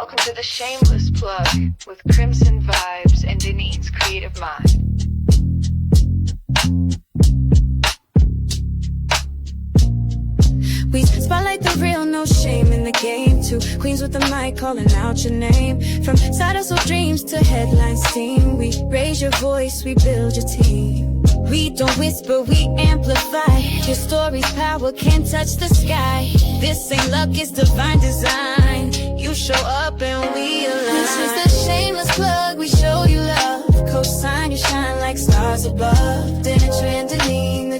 Welcome to the Shameless Plug with Crimson Vibes and Denise's creative mind. We spotlight the real, no shame in the game. Two queens with the mic calling out your name. From side hustle dreams to headline steam, we raise your voice, we build your team. We don't whisper, we amplify. Your story's power can't touch the sky. This ain't luck, it's divine design. You show up and we align. This is the Shameless Plug, we show you love. Co-sign, you shine like stars above. Dinner trend, the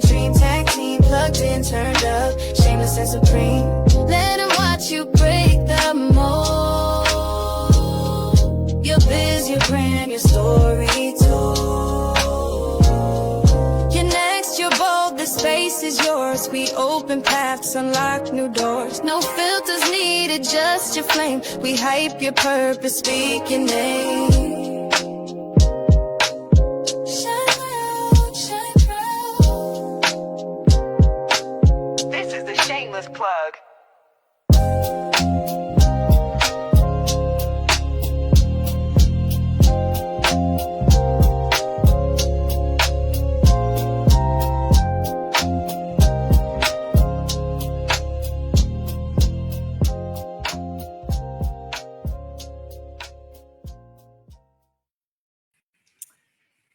dream tag team. Plugged in, turned up, shameless and supreme. Let them watch you break the mold. Your biz, your brand, your story told. You're next, you're bold, the space is yours. We open paths, unlock new doors. No filters needed, just your flame. We hype your purpose, speak your name. Plug.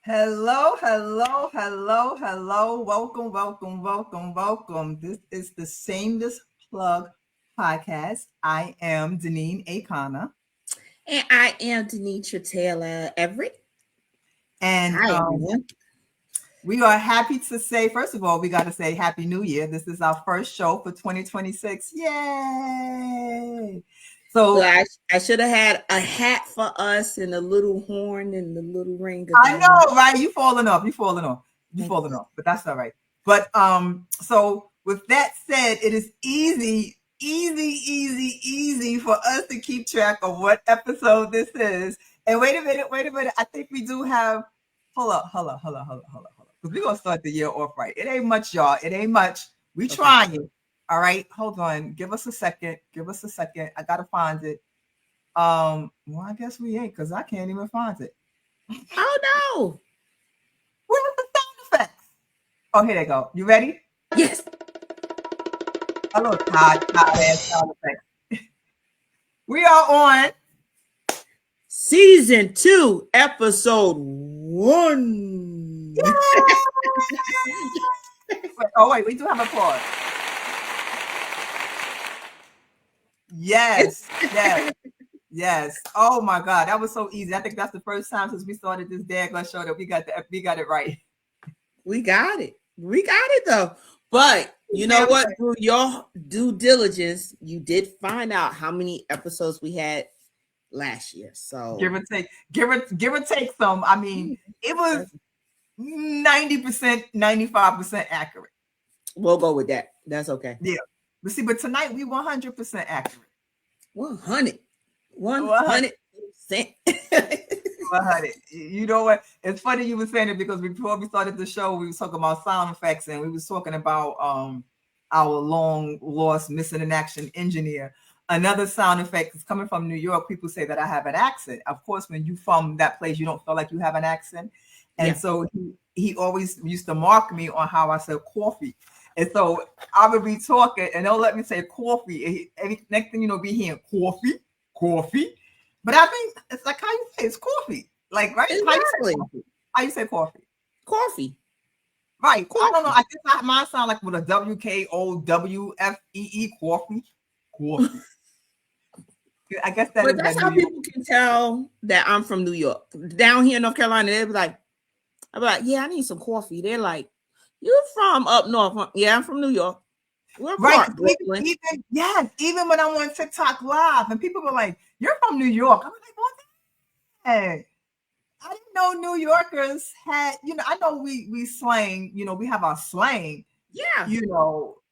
Hello, hello, hello, hello. Welcome, welcome, welcome, welcome. This is the Shameless Plug podcast. I am Deneen Akana. And I am Denitra Taylor Everett. And we are happy to say, first of all, we got to say Happy New Year. This is our first show for 2026. Yay! So I should have had a hat for us and a little horn and the little ring. I know, right? You falling off. But that's all right. But so with that said, it is easy for us to keep track of what episode this is. And wait a minute. I think we do have. Hold up. Because we're gonna start the year off right. It ain't much, y'all. It ain't much. We trying. All right, hold on. Give us a second. I gotta find it. Well, I guess we ain't, because I can't even find it. Oh no! Where's the sound effects? Oh, here they go. You ready? Yes. Hello, Todd sound effects. We are on Season 2, Episode 1. Wait, we do have a pause. Yes. Oh my God, that was so easy. I think that's the first time since we started this daggone show that we got it right. We got it though. But you know what? Through your due diligence, you did find out how many episodes we had last year. So give or take some. I mean, it was 90%, 95% accurate. We'll go with that. That's okay. Yeah. But tonight we 100% accurate. 100%. 100. You know what? It's funny you were saying it, because before we started the show, we were talking about sound effects, and we was talking about our long lost missing in action engineer. Another sound effect is coming from New York. People say that I have an accent. Of course, when you from that place, you don't feel like you have an accent. And so he always used to mark me on how I said coffee. And so I would be talking, and they'll let me say coffee. Next thing you know, be hearing coffee. But I mean, it's like how you say it's coffee. Like, right? Exactly. How you say coffee? Coffee. Right. Coffee. I don't know. I guess mine sound like with a WKOWFEE, coffee. I guess but that's how people can tell that I'm from New York. Down here in North Carolina, they'll be like, yeah, I need some coffee. They're like, you're from up north. Yeah, I'm from New York. We're right. Brooklyn. Even when I'm on TikTok live and people were like, you're from New York. I was like, what the heck? I didn't know New Yorkers had, I know we slang, we have our slang. Yeah.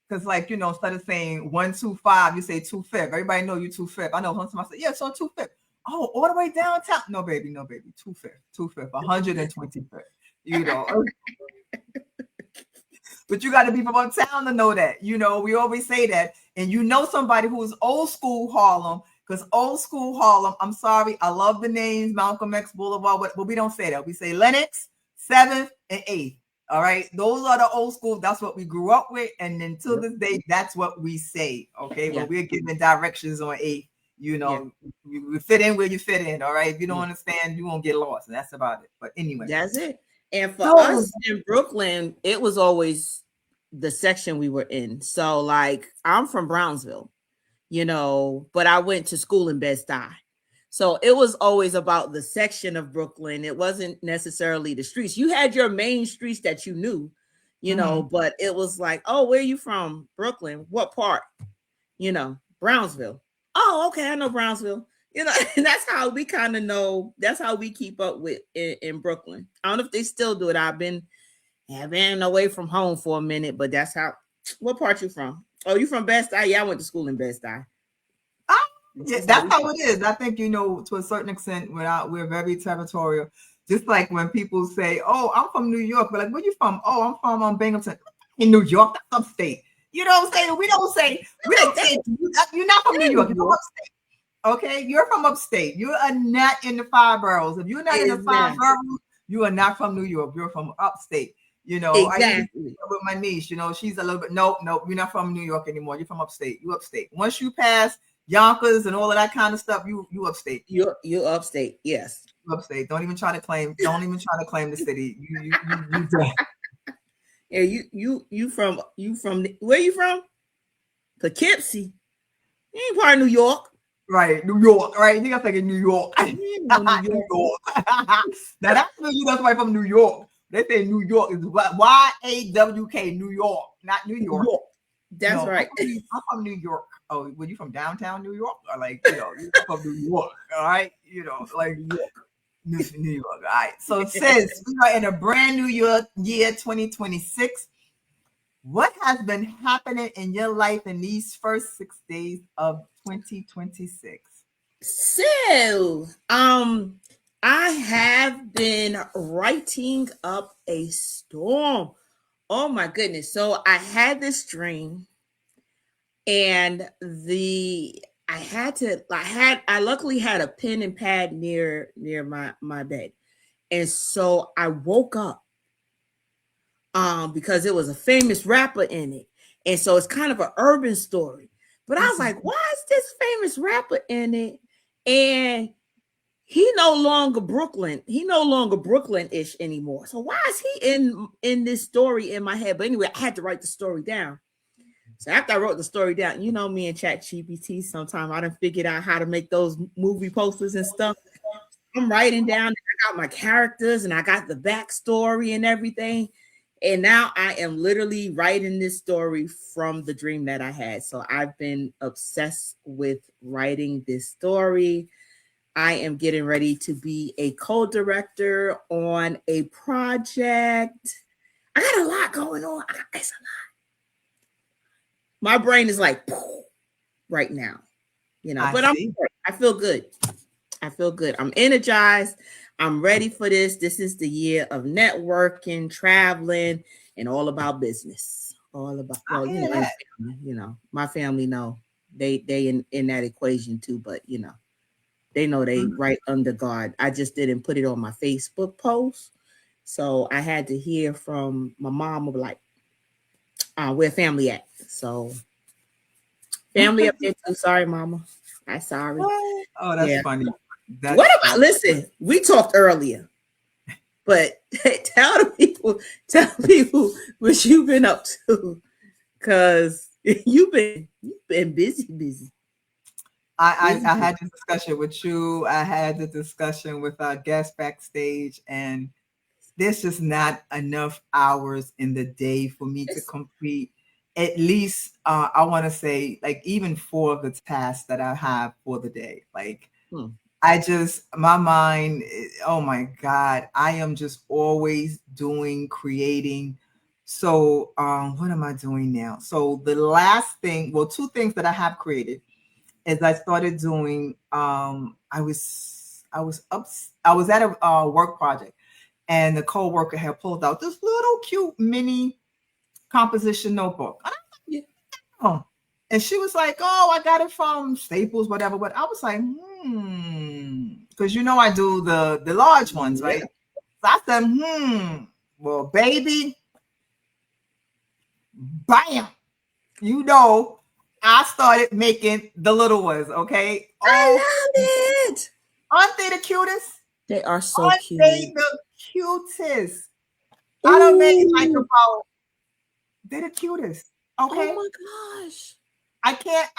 Because instead of saying 125, you say 2/5. Everybody know you 2/5. I know somebody say, yeah, so 2/5. Oh, all the way downtown. No, baby. 2/5, 125th. But you got to be from uptown to know that. We always say that. And somebody who is old school Harlem, Because old school Harlem, I'm sorry, I love the names, Malcolm X Boulevard, but we don't say that. We say Lenox, 7th, and 8th. All right. Those are the old school. That's what we grew up with. And then to this day, that's what we say. Okay. When we're giving directions on 8th, you know, you fit in where you fit in. All right. If you don't understand, you won't get lost. And that's about it. But anyway. That's it. And for us in Brooklyn, it was always the section we were in. So like I'm from Brownsville, you know, but I went to school in Bed-Stuy. So it was always about the section of Brooklyn. It wasn't necessarily the streets. You had your main streets that you knew, you know, but it was like, oh, where are you from? Brooklyn. What part? You know, Brownsville. Oh, okay. I know Brownsville. You know, and that's how we kind of know. That's how we keep up with in Brooklyn. I don't know if they still do it. I've been away from home for a minute, but that's how. What part you from? Oh, you from Bed-Stuy? Yeah, I went to school in Bed-Stuy. Yeah, that's how it is. I think, you know, to a certain extent, we're very territorial. Just like when people say, "Oh, I'm from New York," but like, "Where you from?" "Oh, I'm from Binghamton." In New York, that's upstate. You know what I'm saying? We don't say you're not from New York. You're from upstate. Okay, you're from upstate. You are not in the 5 boroughs. If you're not in the 5 boroughs, you are not from New York. You're from upstate. You know, I used to with my niece. You know, she's a little bit. Nope, you're not from New York anymore. You're from upstate. You upstate. Once you pass Yonkers and all of that kind of stuff, you upstate. You upstate, yes. You upstate. Don't even try to claim the city. You Yeah, you from where you from? Poughkeepsie. You ain't part of New York. Right, New York, right? You got to think New York. New York. Now that's somebody from New York. They say New York is YAWK, New York, not New York. That's right. I'm from New York. Oh, were you from downtown New York? Or like, you know, you're from New York, all right? You know, like New York. New York. All right. So since we are in a brand new year 2026, what has been happening in your life in these first 6 days of 2026? So, I have been writing up a storm. Oh my goodness. So I had this dream and I luckily had a pen and pad near my bed. And so I woke up because it was a famous rapper in it. And so it's kind of an urban story. But I was like, why is this famous rapper in it? And he no longer Brooklyn-ish anymore. So why is he in this story in my head? But anyway, I had to write the story down. So after I wrote the story down, you know me and ChatGPT, sometimes I done figured out how to make those movie posters and stuff. I'm writing down, I got my characters and I got the backstory and everything. And now I am literally writing this story from the dream that I had. So I've been obsessed with writing this story. I am getting ready to be a co-director on a project. I got a lot going on. It's a lot. My brain is like right now, you know, but I feel good. I feel good. I'm energized. I'm ready for this. This is the year of networking, traveling, and all about business. All about, you know, my family know they in that equation too, but you know, they know they right under guard. I just didn't put it on my Facebook post. So I had to hear from my mom of like, where family at? So family up there too. Sorry, mama. I'm sorry. Oh, that's funny. What about, listen, we talked earlier, but tell people what you've been up to, because you've been busy. I had this discussion with you. I had the discussion with our guest backstage, and there's just not enough hours in the day for me to complete at least, I want to say, like, even 4 of the tasks that I have for the day. Like, my mind, oh my God, I am just always creating. So what am I doing now? So the last thing, 2 things that I have created is I started doing, I was at a work project, and the co-worker had pulled out this little cute mini composition notebook. And she was like, oh, I got it from Staples, whatever. But I was like, because I do the large ones, right? So I said, well, baby, bam. I started making the little ones, okay? I Oh, love it. aren't they the cutest? They are so Aren't cute. they the cutest? I don't make like about they're the cutest. Okay. Oh my gosh. I can't.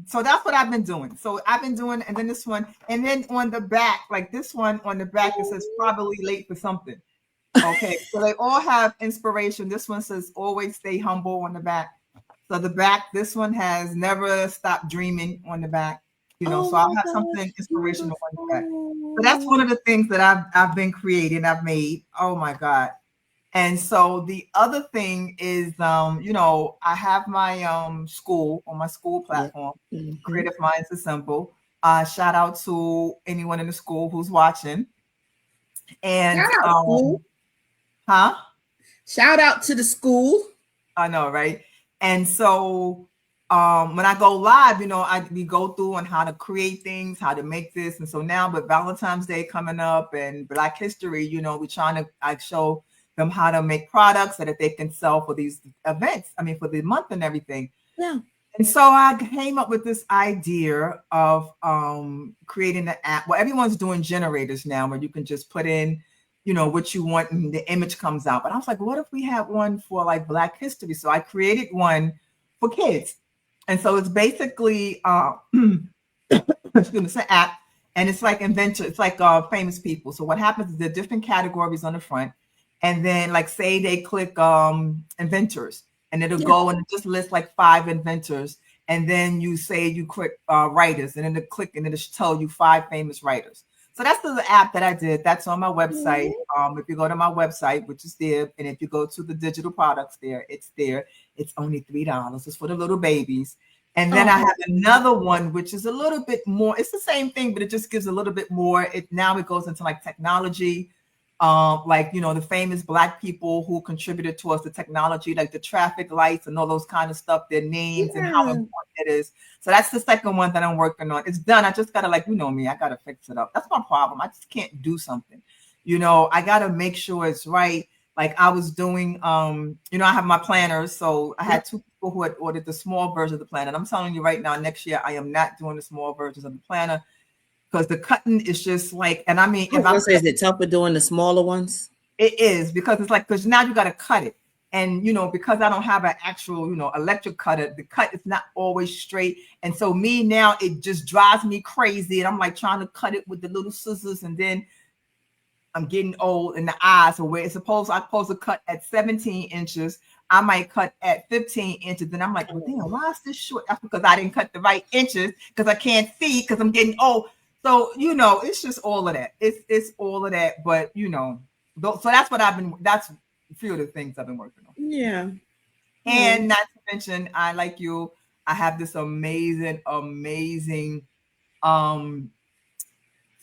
So that's what I've been doing. So I've been doing, and then this one, and then on the back, like this one on the back, it says probably late for something. Okay. So they all have inspiration. This one says always stay humble on the back. So the back, this one has never stop dreaming on the back. So I'll have something inspirational on the back. So that's one of the things that I've been creating, I've made. Oh my God. And so the other thing is, I have my school on my school platform, Creative Minds Assemble. Shout out to anyone in the school who's watching. And shout out, school. Shout out to the school. I know, right? And so when I go live, we go through on how to create things, how to make this. And so now with Valentine's Day coming up and Black History, we're trying to show them how to make products so that they can sell for these events. I mean, for the month and everything. Yeah. And so I came up with this idea of creating an app. Well, everyone's doing generators now where you can just put in, what you want and the image comes out. But I was like, what if we had one for like Black History? So I created one for kids. And so it's basically, it's an app and it's like inventor. It's like famous people. So what happens is there are different categories on the front. And then like say they click inventors and it'll go and it just lists like 5 inventors. And then you say you click writers and then it'll click and it'll tell you 5 famous writers. So that's the app that I did. That's on my website. If you go to my website, which is there, and if you go to the digital products there. It's only $3. It's for the little babies. And then I have another one, which is a little bit more. It's the same thing, but it just gives a little bit more. Now it goes into like technology. The famous Black people who contributed towards the technology, like the traffic lights and all those kind of stuff, their names and how important it is. So that's the second one that I'm working on. It's done. I just gotta me, I gotta fix it up. That's my problem. I just can't do something. I gotta make sure it's right. Like I was doing, I have my planners. So I had 2 people who had ordered the small version of the planner. And I'm telling you right now, next year I am not doing the small versions of the planner. Because the cutting is just like, and I mean, is it tougher doing the smaller ones? It is because it's like, because now you got to cut it. And, because I don't have an actual, electric cutter, the cut is not always straight. And so now it just drives me crazy. And I'm like trying to cut it with the little scissors. And then I'm getting old in the eyes. So where I'm supposed to cut at 17 inches, I might cut at 15 inches. Then I'm like, well, damn, why is this short? That's because I didn't cut the right inches because I can't see because I'm getting old. So, it's just all of that. It's all of that. But, so that's what that's a few of the things I've been working on. Yeah. And not to mention, I have this amazing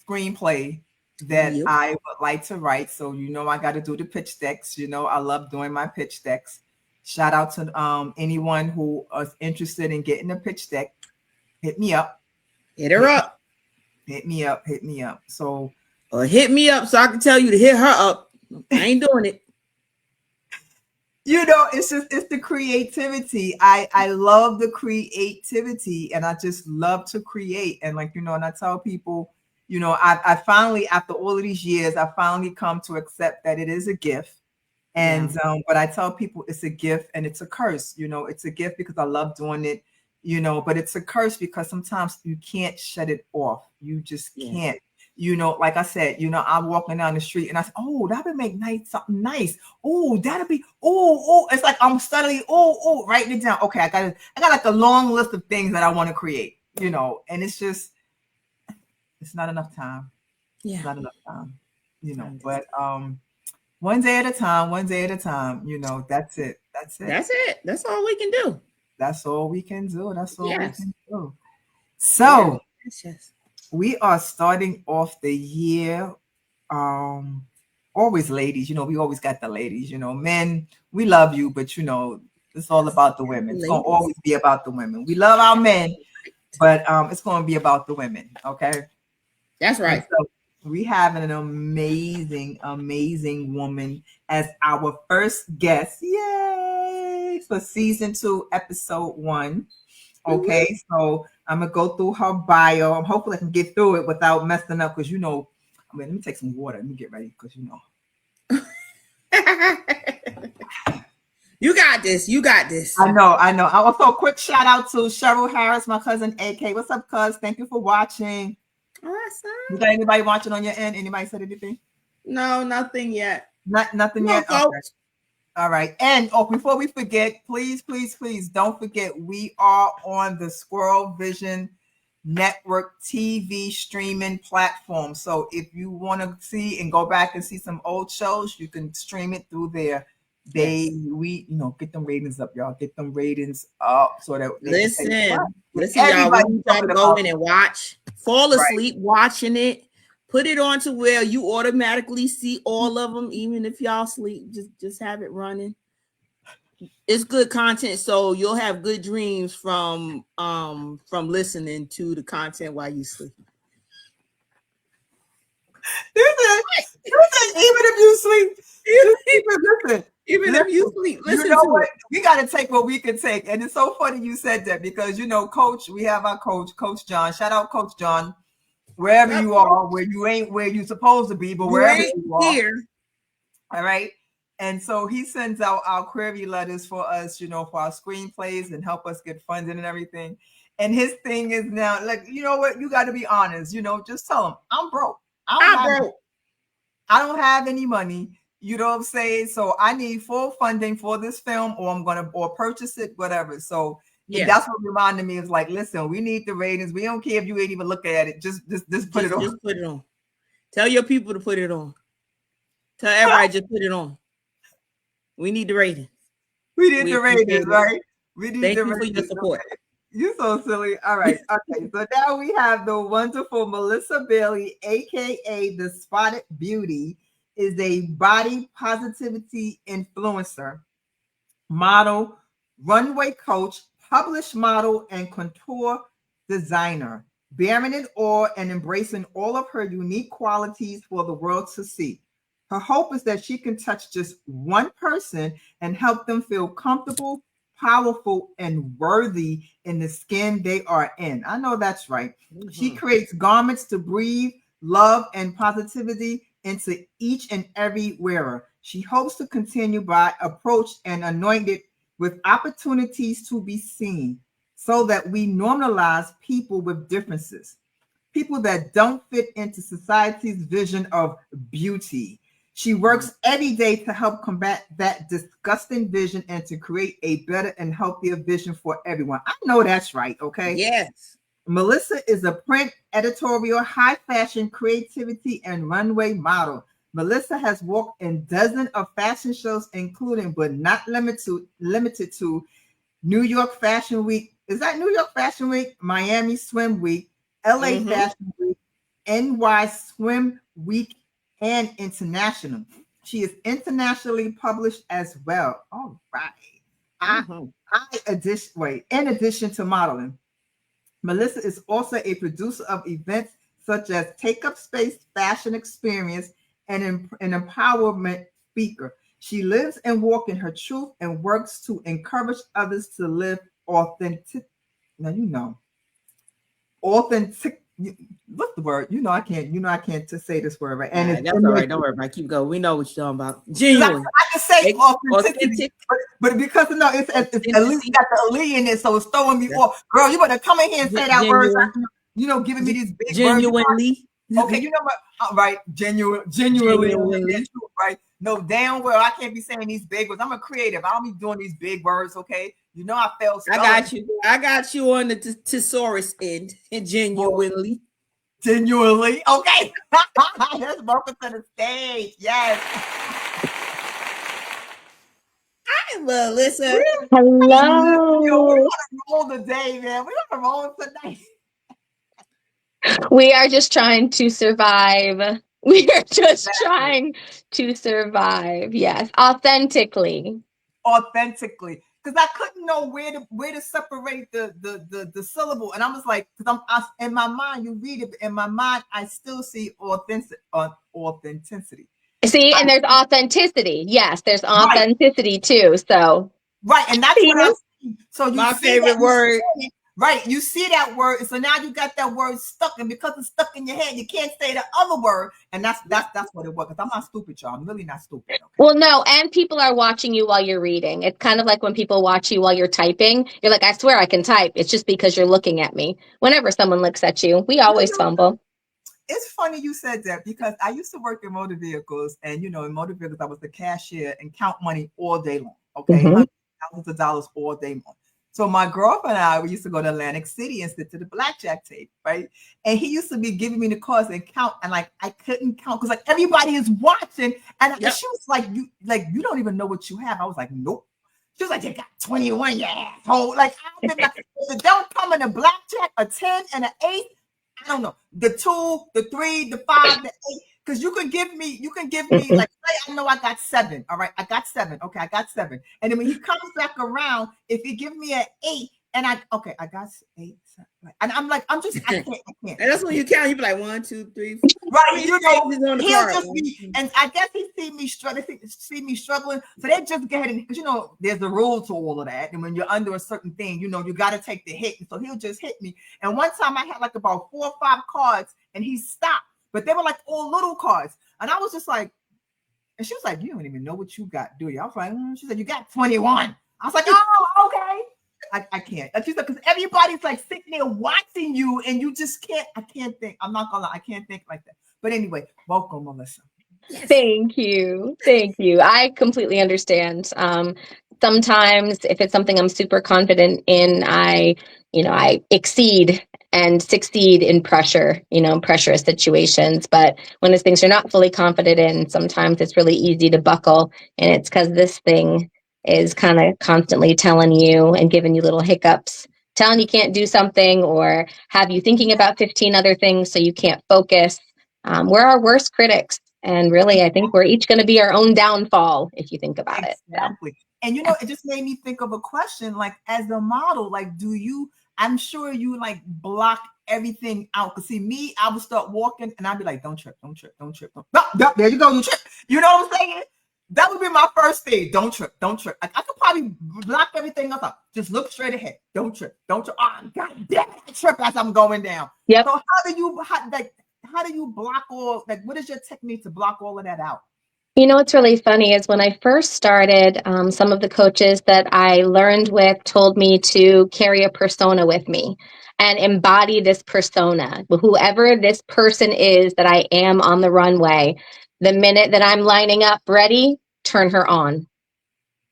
screenplay that I would like to write. So, I got to do the pitch decks. I love doing my pitch decks. Shout out to anyone who is interested in getting a pitch deck. Hit me up. Hit her up. Hit me up. So hit me up so I can tell you to hit her up. I ain't doing it. It's the creativity. I love the creativity and I just love to create. And and I tell people, I finally, after all of these years, I finally come to accept that it is a gift. And but I tell people it's a gift and it's a curse. It's a gift because I love doing it. But it's a curse because sometimes you can't shut it off. You just can't. Like I said, I'm walking down the street and I said, oh, that would make something nice. Oh, that'll be, it's like I'm studying, writing it down. Okay, I got like a long list of things that I want to create, and it's just, it's not enough time. Yeah. It's not enough time, but one day at a time, that's it. That's all we can do. That's all we can do. So we are starting off the year. Always ladies, we always got the ladies, men, we love you, but It's all about the women. It's gonna always be about the women. We love our men, but it's gonna be about the women. Okay, that's right. And so we have an amazing, amazing woman as our first guest. Yay! For season 2, episode 1. Okay, so I'm gonna go through her bio. I'm hopefully I can get through it without messing up because let me take some water. Let me get ready because You got this. You got this. I know. Also, a quick shout out to Cheryl Harris, my cousin AK. What's up, cuz? Thank you for watching. Awesome. You got anybody watching on your end? Anybody said anything? No, nothing yet. Nothing yet. Okay. All right. And before we forget, please don't forget we are on the Squirrel Vision Network TV streaming platform. So if you want to see and go back and see some old shows, you can stream it through there. We get them ratings up, y'all. Get them ratings up so that listen, y'all. We need y'all to go in and watch. Fall asleep watching it. Put it on to where you automatically see all of them, even if y'all sleep. Just have it running. It's good content, so you'll have good dreams from listening to the content while you sleep. Even if you sleep, listen. Even if you sleep, listen. You know what? We got to take what we can take, and it's so funny you said that because Coach. We have our Coach John. Shout out, Coach John. Wherever you are, where you ain't where you supposed to be, but wherever you are. Here. All right. And so he sends out our query letters for us, for our screenplays and help us get funding and everything. And his thing is now, like, you know what? You got to be honest, just tell him I'm broke. I don't have any money. You know what I'm saying? So I need full funding for this film, or I'm going to purchase it, whatever. So that's what reminded me is like, listen, we need the ratings. We don't care if you ain't even looking at it. Just put it on. Just put it on. Tell your people to put it on. Tell everybody just put it on. We need the ratings. We need the ratings, right? We need Thank the you ratings. for your support. Okay. You're so silly. All right. Okay. So now we have the wonderful Melissa Bailey, aka the Spotted Beauty, is a body positivity influencer, model, runway coach, published model, and couture designer, bearing it all and embracing all of her unique qualities for the world to see. Her hope is that she can touch just one person and help them feel comfortable, powerful, and worthy in the skin they are in. I know that's right. Mm-hmm. She creates garments to breathe love and positivity into each and every wearer. She hopes to continue by approached and anointed with opportunities to be seen so that we normalize people with differences, people that don't fit into society's vision of beauty. She works every day to help combat that disgusting vision and to create a better and healthier vision for everyone. I know that's right, okay? Yes. Melissa is a print, editorial, high fashion, creativity, and runway model. Melissa has walked in dozens of fashion shows, including but not limited to New York Fashion Week. Is that New York Fashion Week? Miami Swim Week, LA Fashion Week, NY Swim Week, and international. She is internationally published as well. All right. In addition to modeling, Melissa is also a producer of events such as Take Up Space Fashion Experience and an empowerment speaker. She lives and walks in her truth and works to encourage others to live authentic. Now authentic. What's the word? I can't to say this word right. And that's all right. Don't worry about it. Keep going. We know what you're talking about. Genuine. I can say authentic, but because it's at least got the Ali in it, so it's throwing me off. Girl, you better come in here and say that word. Giving me these big genuinely. Words. Okay, you know what? Right, genuinely, right? No, damn well I can't be saying these big words. I'm a creative. I don't be doing these big words. Okay, I felt. I got you on the thesaurus end. And genuinely. Okay. Let's welcome to the stage. Yes. Hi, Melissa. Hello. We're gonna roll today, man. We're gonna roll tonight. We are just trying to survive. We are just trying to survive. Yes, authentically. because I couldn't know where to separate the syllable, and I was like, because in my mind, you read it, but in my mind, I still see authenticity. See, and there's authenticity. Yes, there's Right, authenticity too. So right, and that's what I'm saying. So you My see favorite that word. right, you see that word, and so now you got that word stuck, and because it's stuck in your head, you can't say the other word, and that's what it was. Because I'm not stupid, y'all. I'm really not stupid. Okay? well, no, and people are watching you while you're reading. It's kind of like when people watch you while you're typing. You're like, I swear I can type. It's just because you're looking at me. Whenever someone looks at you, we You always know, fumble. it's funny you said that because I used to work in motor vehicles, and in motor vehicles, I was the cashier and count money all day long. Okay, Mhm. hundreds of thousands of dollars all day long. So my girlfriend and I, we used to go to Atlantic City and sit to the blackjack tape, right? And he used to be giving me the cards and count, and like I couldn't count because like everybody is watching, and she was like, you don't even know what you have." I was like, "Nope." She was like, "You got 21, you asshole." Like I've been like, if it don't come in a blackjack, a 10 and an 8. I don't know, the 2, the 3, the 5, the 8. Because you can give me like, I know I got 7. All right, I got 7. Okay, I got 7. And then when he comes back around, if he give me an 8, and I got 8, 7, and I'm like, I can't. And that's when you count. You be like 1, 2, 3, 4. Right, On the he'll card. just be, and I guess he see me struggling, so they just go ahead and, because there's a rule to all of that, and when you're under a certain thing, you got to take the hit, and so he'll just hit me. And one time I had like about 4 or 5 cards, and he stopped, but they were like all little cards, and I was just like, and she was like, "You don't even know what you got, do you?" I was like, She said, "You got 21." I was like, "Oh, okay." I can't. That's just because everybody's like sitting there watching you, and you just can't. I can't think. I'm not gonna lie. I can't think like that. But anyway, welcome, Melissa. Yes. Thank you. Thank you. I completely understand. Sometimes if it's something I'm super confident in, I exceed and succeed in pressurous situations. But when there's things you're not fully confident in, sometimes it's really easy to buckle. And it's because this thing is kind of constantly telling you and giving you little hiccups, telling you can't do something, or have you thinking about 15 other things so you can't focus. We're our worst critics. And really, I think we're each going to be our own downfall if you think about it. Exactly. So. And it just made me think of a question, like, as a model, like, I'm sure you like block everything out. Because see, me, I would start walking and I'd be like, don't trip, don't trip, don't trip. No, there you go, you trip. You know what I'm saying? That would be my first thing. Don't trip, don't trip. I could probably block everything else out. Just look straight ahead. Don't trip, don't trip. Oh, God damn it, I trip as I'm going down. Yep. So how do you block what is your technique to block all of that out? What's really funny is when I first started, some of the coaches that I learned with told me to carry a persona with me and embody this persona. Whoever this person is that I am on the runway, the minute that I'm lining up ready, turn her on.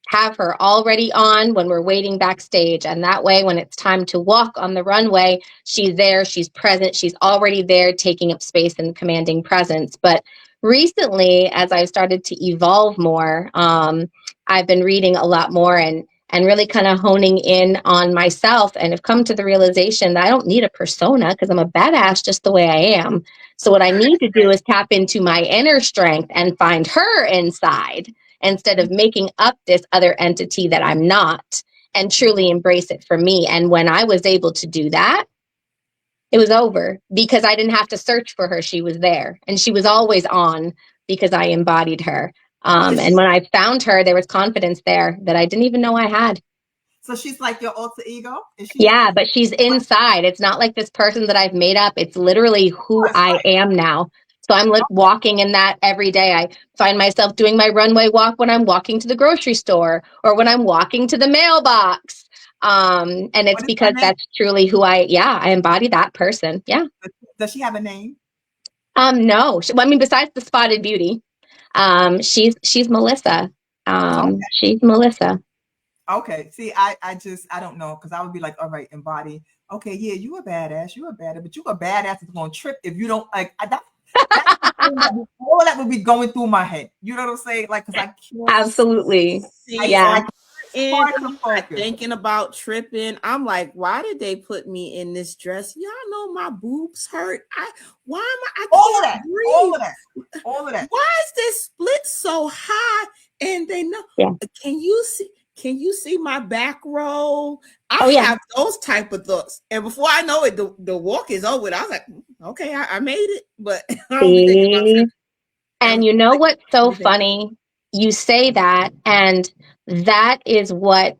Have her already on when we're waiting backstage. And that way, when it's time to walk on the runway, she's there, she's present, she's already there, taking up space and commanding presence. But recently, as I've started to evolve more, I've been reading a lot more and really kind of honing in on myself, and have come to the realization that I don't need a persona because I'm a badass just the way I am. So what I need to do is tap into my inner strength and find her inside, instead of making up this other entity that I'm not, and truly embrace it for me. And when I was able to do that, it was over because I didn't have to search for her. She was there, and she was always on because I embodied her. And when I found her, there was confidence there that I didn't even know I had. So she's like your alter ego? Yeah, but she's inside. It's not like this person that I've made up. It's literally who I am now. So I'm like walking in that every day. I find myself doing my runway walk when I'm walking to the grocery store or when I'm walking to the mailbox. And it's because that's truly who I embody that person. Yeah. Does she have a name? No. Besides the Spotted Beauty, she's Melissa. She's Melissa. Okay. See, I don't know, because I would be like, all right, embody. Okay, yeah, you a badass, but you a badass that's gonna trip if you don't like that. All that would be going through my head. You know what I'm saying? Like, because I can't. Absolutely. Yeah. Thinking about tripping, I'm like, why did they put me in this dress? Y'all know my boobs hurt. Why am I can't breathe. All of that. Why is this split so high? And they know. Yeah. Can you see? can you see my back roll? I Oh, yeah. have those type of thoughts. And before I know it, the walk is over. I was like, okay, I made it. But I don't be thinking about See? it. That And was you know like, what's so everything. funny? You say that, and that is what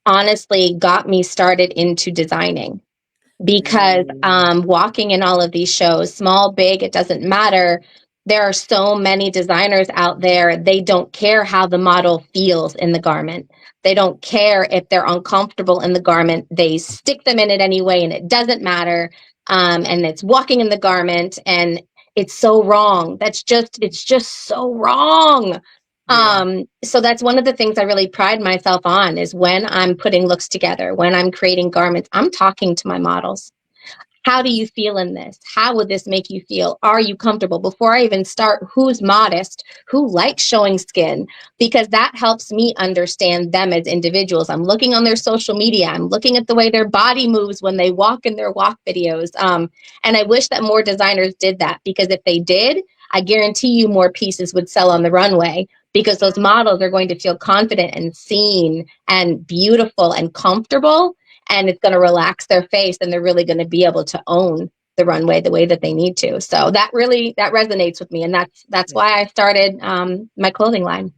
honestly got me started into designing. Because walking in all of these shows, small, big, it doesn't matter. There are so many designers out there. They don't care how the model feels in the garment. They don't care if they're uncomfortable in the garment. They stick them in it anyway, and it doesn't matter. And it's walking in the garment, and it's so wrong. It's just so wrong. Yeah. So that's one of the things I really pride myself on is when I'm putting looks together, when I'm creating garments, I'm talking to my models. How do you feel in this? How would this make you feel? Are you comfortable? Before I even start, who's modest? Who likes showing skin? Because that helps me understand them as individuals. I'm looking on their social media. I'm looking at the way their body moves when they walk in their walk videos. And I wish that more designers did that, because if they did, I guarantee you more pieces would sell on the runway, because those models are going to feel confident and seen and beautiful and comfortable, and it's going to relax their face, and they're really going to be able to own the runway the way that they need to. So that resonates with me, and that's why I started my clothing line.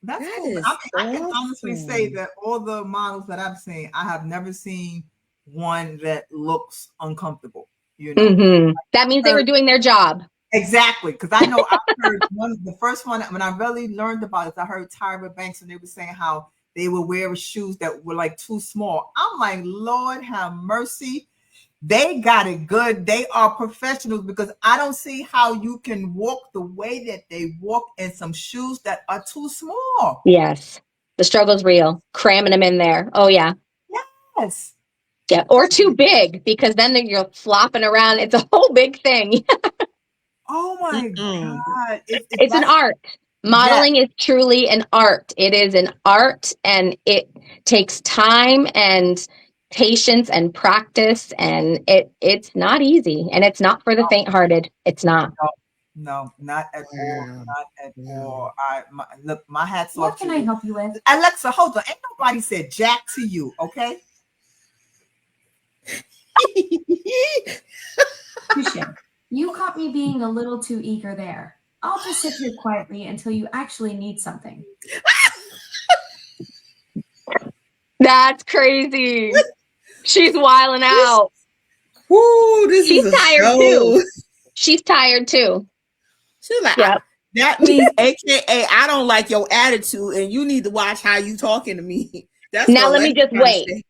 That's That cool. is I can honestly say awesome. that all the models that I've seen, I have never seen one that looks uncomfortable. You know, That means they were heard, doing their job. exactly, because I know I heard the first one when I really learned about it. I heard Tyra Banks, and they were saying how they would wear shoes that were like too small. I'm like, Lord have mercy. They got it good. They are professionals, because I don't see how you can walk the way that they walk in some shoes that are too small. Yes, the struggle's real. Cramming them in there. Oh yeah. Yes. Yeah, or too big, because then you're flopping around. It's a whole big thing. Oh my Mm-mm. God. It's It's an that's art. yeah. Modeling is truly an art. It is an art, and it takes time and patience and practice, and it's not easy, and it's not for the faint-hearted. It's not. No, no, not at all. Wow. Not at Wow. all. Look, my hat's What off can to I you. help you with? Alexa, hold on. Ain't nobody said jack to you, okay? Touche. You caught me being a little too eager there. I'll just sit here quietly until you actually need something. That's crazy. She's wilding out. Woo, this She's is a tired show. too. She's tired too. She's like, Yep. that means, AKA, I don't like your attitude, and you need to watch how you talking to me. That's Now what let me Alexa's just trying to wait. say.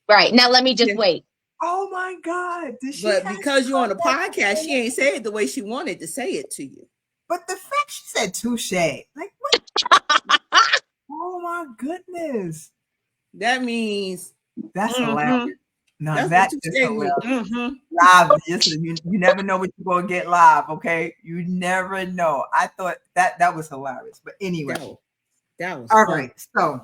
Right. Now let me just Yeah. wait. Oh my God. Did she But have because you're on a that podcast, to she say? ain't say it the way she wanted to say it to you. But the fact she said touche, like what? Oh my goodness. That means That's hilarious. mm-hmm. Now That's what that you is say. hilarious. Mm-hmm. Live, you never know what you're gonna get live, okay? You never know. I thought that was hilarious. But anyway, That was all fun. right. So I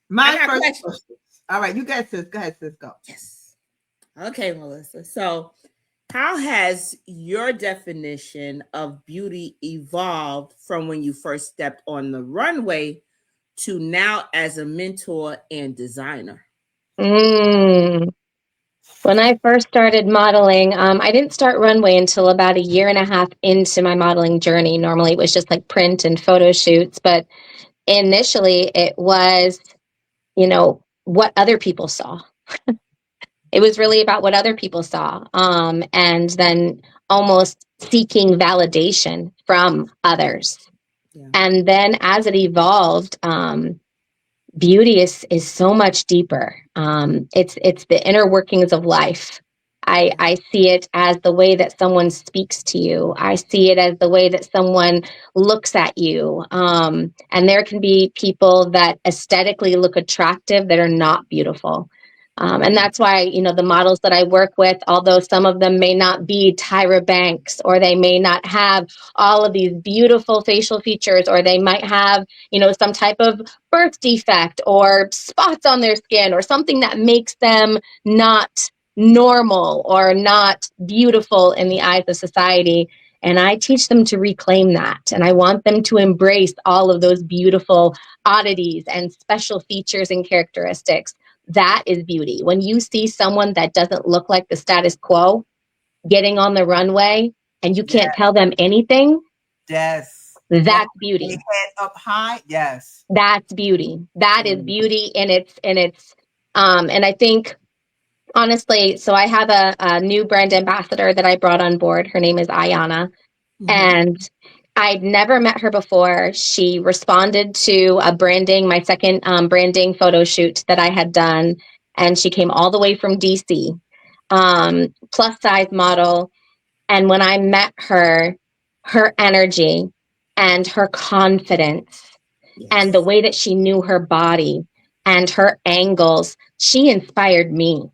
my got first questions. question. All right, you guys, sis. Go ahead, sis. Go. Yes. Okay, Melissa. So, how has your definition of beauty evolved from when you first stepped on the runway to now as a mentor and designer? When I first started modeling, I didn't start runway until about a year and a half into my modeling journey. Normally it was just like print and photo shoots, but initially it was, what other people saw. It was really about what other people saw. And then almost seeking validation from others. Yeah. And then as it evolved, beauty is so much deeper. It's the inner workings of life. I see it as the way that someone speaks to you. I see it as the way that someone looks at you. And there can be people that aesthetically look attractive that are not beautiful. And that's why, the models that I work with, although some of them may not be Tyra Banks, or they may not have all of these beautiful facial features, or they might have, some type of birth defect or spots on their skin or something that makes them not normal or not beautiful in the eyes of society. And I teach them to reclaim that. And I want them to embrace all of those beautiful oddities and special features and characteristics. That is beauty. When you see someone that doesn't look like the status quo getting on the runway and you can't tell them anything, Yes. that's beauty. Head up high. Yes. That's beauty. That is beauty. And I think, honestly, so I have a new brand ambassador that I brought on board. Her name is Ayana. And I'd never met her before. She responded to my second branding photo shoot that I had done. And she came all the way from DC, plus size model. And when I met her, her energy and her confidence and the way that she knew her body and her angles, she inspired me.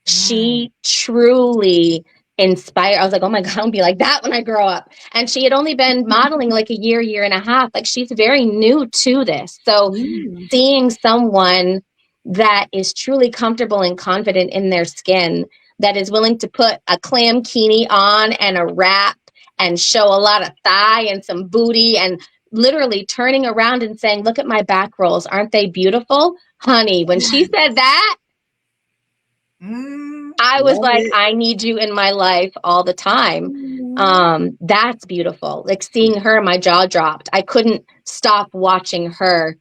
She truly inspired. I was like, oh my God, I'll be like that when I grow up. And she had only been modeling like a year and a half. Like, she's very new to this. So seeing someone that is truly comfortable and confident in their skin, that is willing to put a clam bikini on and a wrap and show a lot of thigh and some booty and literally turning around and saying, look at my back rolls. Aren't they beautiful? Honey, when she said that, I was like, I need you in my life all the time. That's beautiful. Like, seeing her, my jaw dropped. I couldn't stop watching her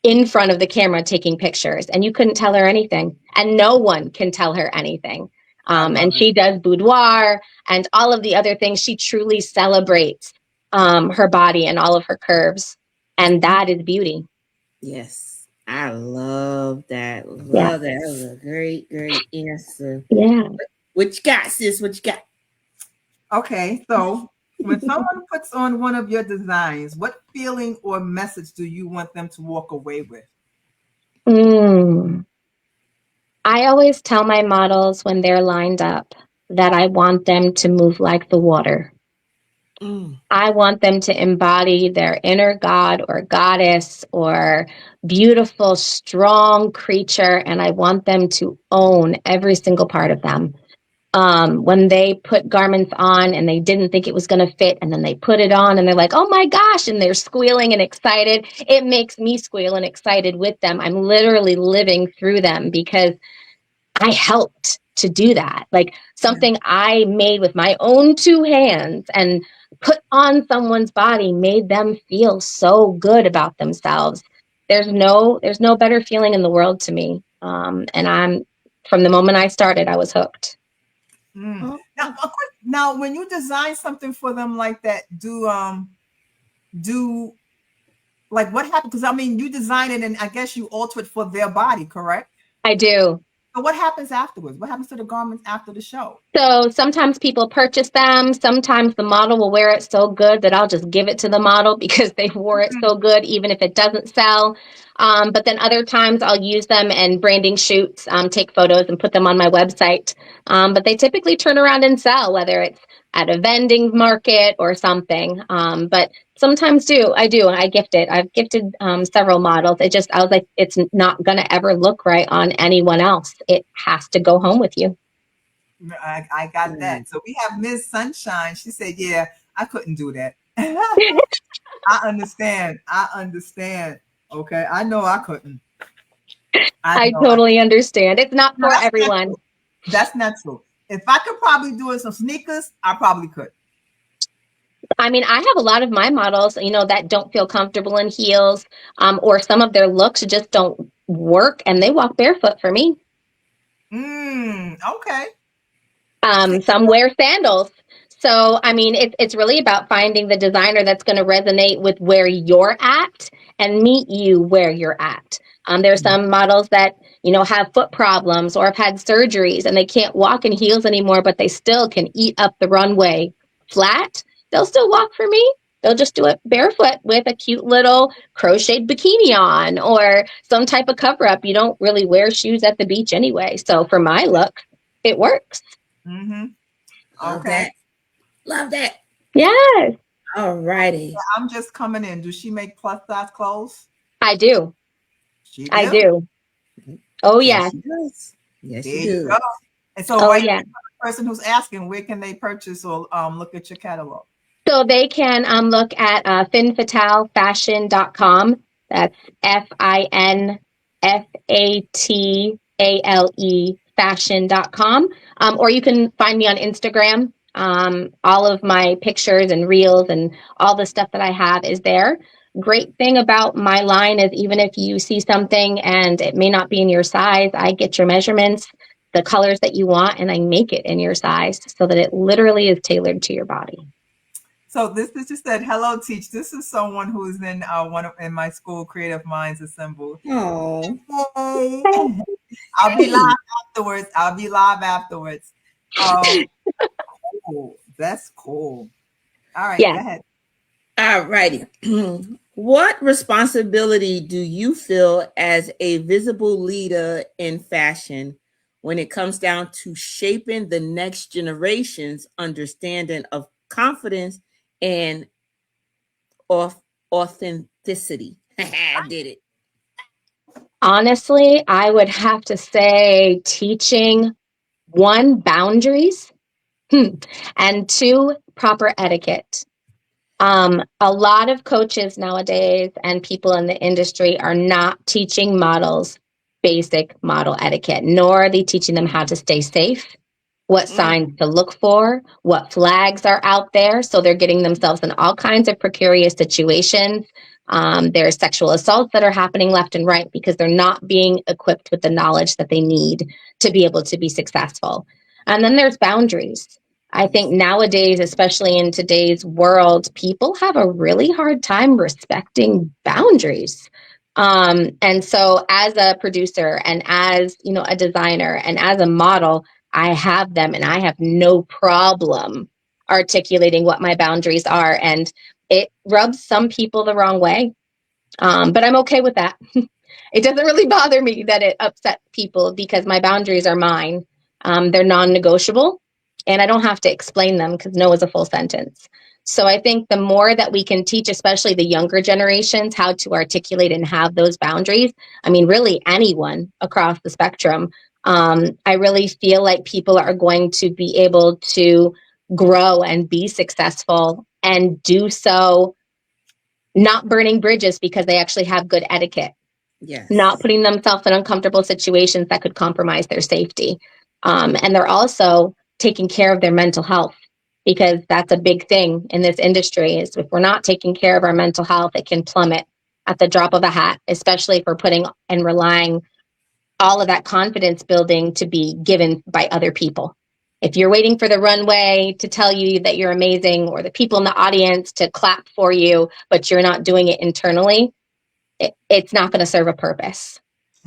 in front of the camera taking pictures, and you couldn't tell her anything, and no one can tell her anything. And she does boudoir and all of the other things. She truly celebrates her body and all of her curves, and that is beauty. Yes. I love that. Love that. That was a great answer. Yeah. What you got, sis? What you got? Okay, so when someone puts on one of your designs, what feeling or message do you want them to walk away with? I always tell my models when they're lined up that I want them to move like the water. I want them to embody their inner god or goddess or beautiful, strong creature, and I want them to own every single part of them. When they put garments on and they didn't think it was going to fit, and then they put it on and they're like, oh my gosh, and they're squealing and excited. It makes me squeal and excited with them. I'm literally living through them because I helped to do that. Like, something I made with my own 2 hands and put on someone's body made them feel so good about themselves. There's no better feeling in the world to me. And from the moment I started, I was hooked. Now, when you design something for them like that, do like, what happened? Because I mean, you design it and I guess you alter it for their body, correct? I do. So what happens afterwards? What happens to the garments after the show? So sometimes people purchase them. Sometimes the model will wear it so good that I'll just give it to the model because they wore it so good, even if it doesn't sell. But then other times I'll use them in branding shoots, take photos and put them on my website. But they typically turn around and sell, whether it's at a vending market or something. But sometimes I gift it. I've gifted several models. I was like, it's not going to ever look right on anyone else. It has to go home with you. I got that. So we have Ms. Sunshine. She said, yeah, I couldn't do that. I understand. Okay. I know I couldn't. I totally understand. It's not for everyone. That's not true. If I could probably do it some sneakers, I probably could. I mean, I have a lot of my models, that don't feel comfortable in heels, or some of their looks just don't work, and they walk barefoot for me. Okay. Some wear sandals. So, I mean, it's really about finding the designer that's going to resonate with where you're at and meet you where you're at. There are some models that, have foot problems or have had surgeries and they can't walk in heels anymore, but they still can eat up the runway flat. They'll still walk for me. They'll just do it barefoot with a cute little crocheted bikini on or some type of cover up. You don't really wear shoes at the beach anyway. So for my look, it works. Okay. Love that. Yes. All righty. Yeah, I'm just coming in. Does she make plus size clothes? I do. I do. Oh, yeah. Yes, she does. Yes, There she you does. go. And so the person who's asking, where can they purchase or look at your catalog? So they can look at finfatalfashion.com. That's FINFATALE fashion.com. Or you can find me on Instagram. All of my pictures and reels and all the stuff that I have is there. Great thing about my line is even if you see something and it may not be in your size, I get your measurements, the colors that you want, and I make it in your size so that it literally is tailored to your body. So this is just said, hello, Teach. This is someone who is in in my school, Creative Minds Assembled. Oh, Hey. I'll be live afterwards. Cool. That's cool. All right, Yeah. go ahead. all righty. What responsibility do you feel as a visible leader in fashion when it comes down to shaping the next generation's understanding of confidence and authenticity? I did it. Honestly, I would have to say teaching one, boundaries, and two, proper etiquette. A lot of coaches nowadays and people in the industry are not teaching models basic model etiquette, nor are they teaching them how to stay safe, what signs to look for, what flags are out there. So they're getting themselves in all kinds of precarious situations. There's sexual assaults that are happening left and right because they're not being equipped with the knowledge that they need to be able to be successful. And then there's boundaries. I think nowadays, especially in today's world, people have a really hard time respecting boundaries. And so as a producer and as, a designer and as a model, I have them and I have no problem articulating what my boundaries are. And it rubs some people the wrong way. But I'm okay with that. It doesn't really bother me that it upsets people because my boundaries are mine. They're non-negotiable and I don't have to explain them because no is a full sentence. So I think the more that we can teach, especially the younger generations, how to articulate and have those boundaries, I mean, really anyone across the spectrum, I really feel like people are going to be able to grow and be successful and do so not burning bridges because they actually have good etiquette. Yes. Not putting themselves in uncomfortable situations that could compromise their safety. And they're also taking care of their mental health because that's a big thing in this industry is if we're not taking care of our mental health, it can plummet at the drop of a hat, especially if we're putting and relying all of that confidence building to be given by other people. If you're waiting for the runway to tell you that you're amazing or the people in the audience to clap for you, but you're not doing it internally, it's not going to serve a purpose.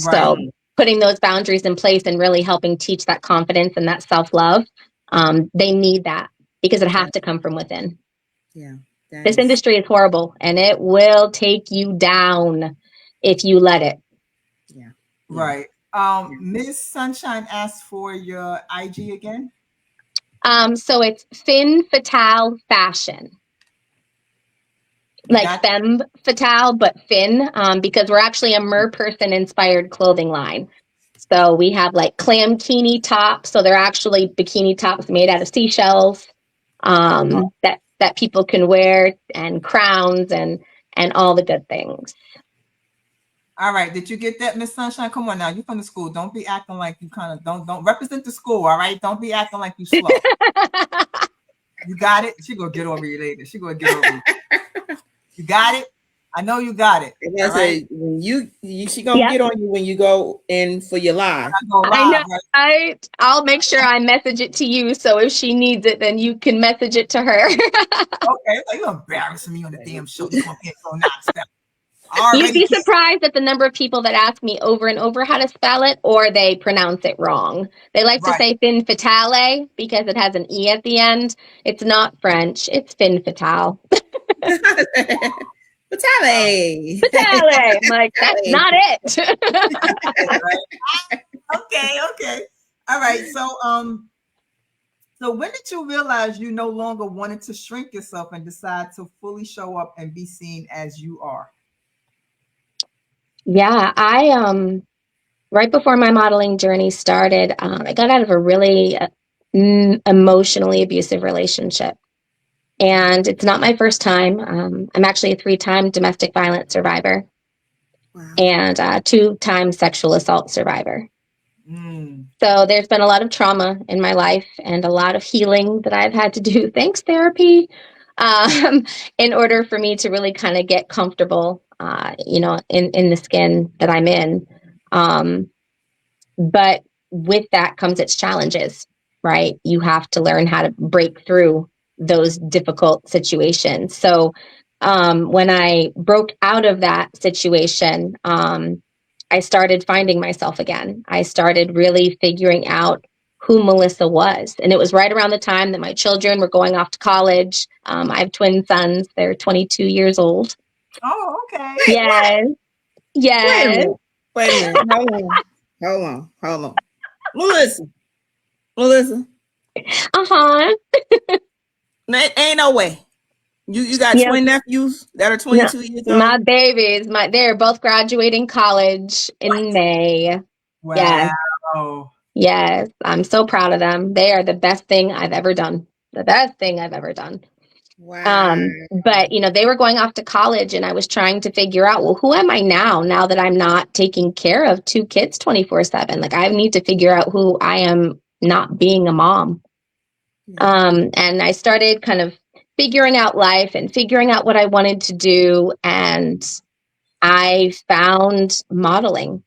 Right. So putting those boundaries in place and really helping teach that confidence and that self-love, they need that because it has to come from within. Yeah. This industry is horrible and it will take you down if you let it. Yeah. Right. Miss Sunshine asked for your IG again. So it's Fin Fatale Fashion. Like femme fatale, but fin, because we're actually a mer person inspired clothing line. So we have like clam bikini tops. So they're actually bikini tops made out of seashells that people can wear, and crowns and all the good things. All right. Did you get that, Miss Sunshine? Come on now. You from the school. Don't be acting like you kind of don't represent the school. All right. Don't be acting like you slow. You got it. She gonna get over you later. She gonna get over you. You got it. I know you got it. All right? When she gonna get on you when you go in for your live. I know. Right? I'll make sure I message it to you. So if she needs it, then you can message it to her. Okay. Like, you're embarrassing me on the damn show. You gonna get so knocked out. You'd be surprised at the number of people that ask me over and over how to spell it, or they pronounce it wrong. They like to say fin fatale because it has an E at the end. It's not French. It's fin fatale. Fatale. Fatale. I'm like, that's not it. Okay. All right. So when did you realize you no longer wanted to shrink yourself and decide to fully show up and be seen as you are? Yeah, I right before my modeling journey started, I got out of a really emotionally abusive relationship. And it's not my first time. I'm actually a 3-time domestic violence survivor. Wow. And 2-time sexual assault survivor. So there's been a lot of trauma in my life and a lot of healing that I've had to do, thanks therapy, in order for me to really kind of get comfortable, in the skin that I'm in. But with that comes its challenges, right? You have to learn how to break through those difficult situations. So when I broke out of that situation, I started finding myself again. I started really figuring out who Melissa was. And it was right around the time that my children were going off to college. I have twin sons. They're 22 years old. Oh, okay. Yes. Yes. Wait a minute. Hold on. Melissa. Uh-huh. Ain't no way. You got twin nephews that are 22 years old? My babies, they're both graduating college in May. Wow. Yes. I'm so proud of them. They are the best thing I've ever done. The best thing I've ever done. Wow. But they were going off to college and I was trying to figure out, well, who am I now that I'm not taking care of 2 kids 24/7? Like I need to figure out who I am not being a mom. And I started kind of figuring out life and figuring out what I wanted to do. And I found modeling.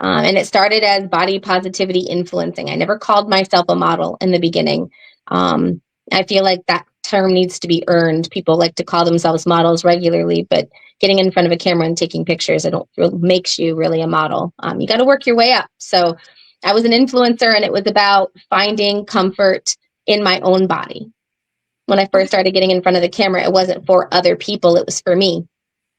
And it started as body positivity influencing. I never called myself a model in the beginning. I feel like that term needs to be earned. People like to call themselves models regularly, but getting in front of a camera and taking pictures, I don't feel makes you really a model. You got to work your way up. So I was an influencer, and it was about finding comfort in my own body. When I first started getting in front of the camera, it wasn't for other people. It was for me.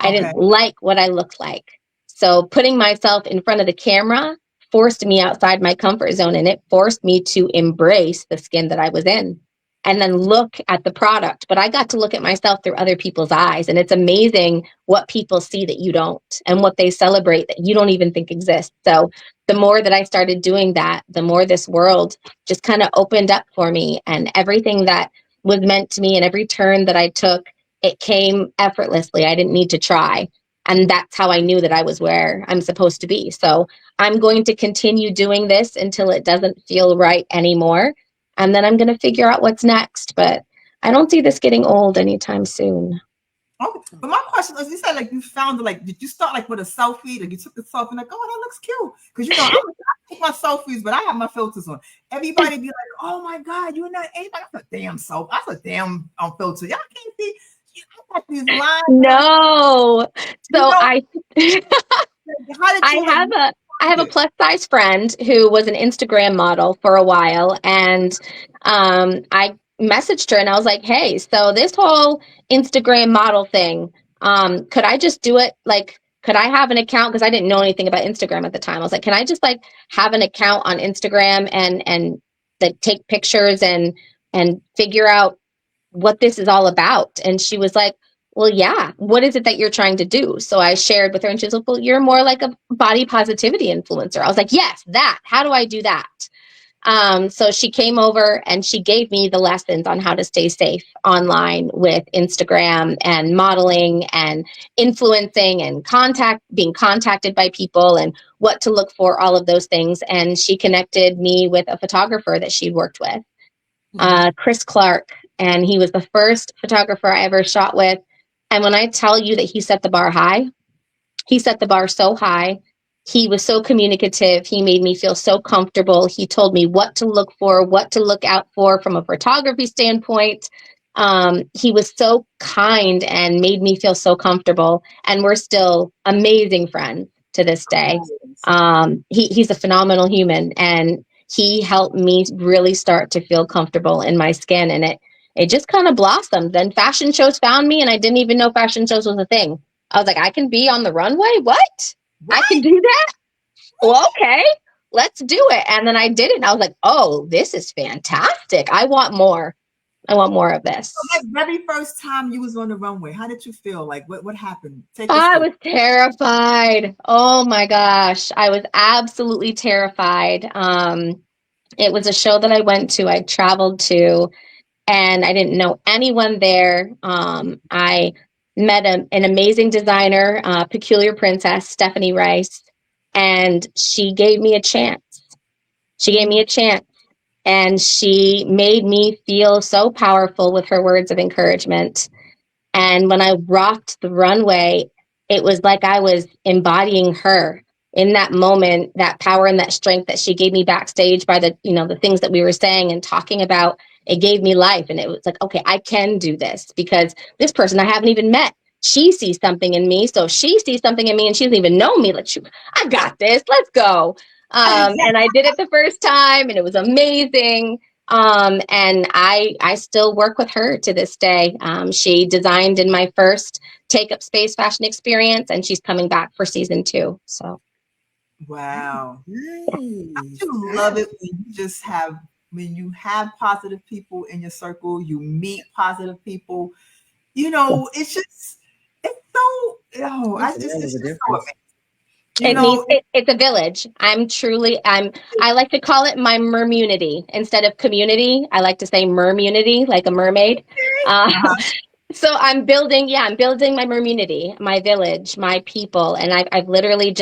I didn't like what I looked like. So putting myself in front of the camera forced me outside my comfort zone, and it forced me to embrace the skin that I was in and then look at the product. But I got to look at myself through other people's eyes. And it's amazing what people see that you don't, and what they celebrate that you don't even think exists. So the more that I started doing that, the more this world just kind of opened up for me, and everything that was meant to me and every turn that I took, it came effortlessly. I didn't need to try. And that's how I knew that I was where I'm supposed to be. So I'm going to continue doing this until it doesn't feel right anymore. And then I'm going to figure out what's next. But I don't see this getting old anytime soon. Okay. But my question is, you said like you found it, like, did you start like with a selfie? Like you took the selfie and like, oh, that looks cute. Because I take my selfies, but I have my filters on. Everybody be like, oh my God, you're not anybody. That's a damn selfie. That's a damn filter. Y'all can't see. I got these lines. No. So I I have a plus size friend who was an Instagram model for a while, and I messaged her and I was like, hey, so this whole Instagram model thing, could I just do it? Like, could I have an account? Because I didn't know anything about Instagram at the time. I was like, can I just like have an account on Instagram and like take pictures and figure out what this is all about? And she was like, well, yeah, what is it that you're trying to do? So I shared with her and she was like, well, you're more like a body positivity influencer. I was like, yes, that. How do I do that? So she came over and she gave me the lessons on how to stay safe online with Instagram and modeling and influencing and being contacted by people and what to look for, all of those things. And she connected me with a photographer that she'd worked with, Chris Clark. And he was the first photographer I ever shot with. And when I tell you that he set the bar high, he set the bar so high. He was so communicative. He made me feel so comfortable. He told me what to look for, what to look out for from a photography standpoint. He was so kind and made me feel so comfortable. And we're still amazing friends to this day. He's a phenomenal human, and he helped me really start to feel comfortable in my skin. And it just kind of blossomed. Then fashion shows found me, and I didn't even know fashion shows was a thing. I was like, I can be on the runway? What? I can do that? Well, okay, let's do it. And then I did it, and I was like, oh, this is fantastic. I want more. I want more of this. So like very first time you was on the runway, how did you feel? Like what happened? I was terrified. Oh my gosh. I was absolutely terrified. It was a show that I went to, I traveled to, and I didn't know anyone there. I met an amazing designer, Peculiar Princess, Stephanie Rice, and she gave me a chance. She gave me a chance, and she made me feel so powerful with her words of encouragement. And when I rocked the runway, it was like I was embodying her in that moment, that power and that strength that she gave me backstage by the, the things that we were saying and talking about. It gave me life. And it was like, okay, I can do this because this person I haven't even met, she sees something in me. So if she sees something in me and she doesn't even know me, like, I got this, let's go. And I did it the first time and it was amazing. And I still work with her to this day. She designed in my first Take Up Space fashion experience, and she's coming back for season 2. So, wow, Nice. I love it when you have positive people in your circle, you meet positive people. It's just it's so it's just so amazing. It's a village. I like to call it my mermunity instead of community. I like to say mermunity, like a mermaid. So I'm building my mermunity, my village, my people. And I've literally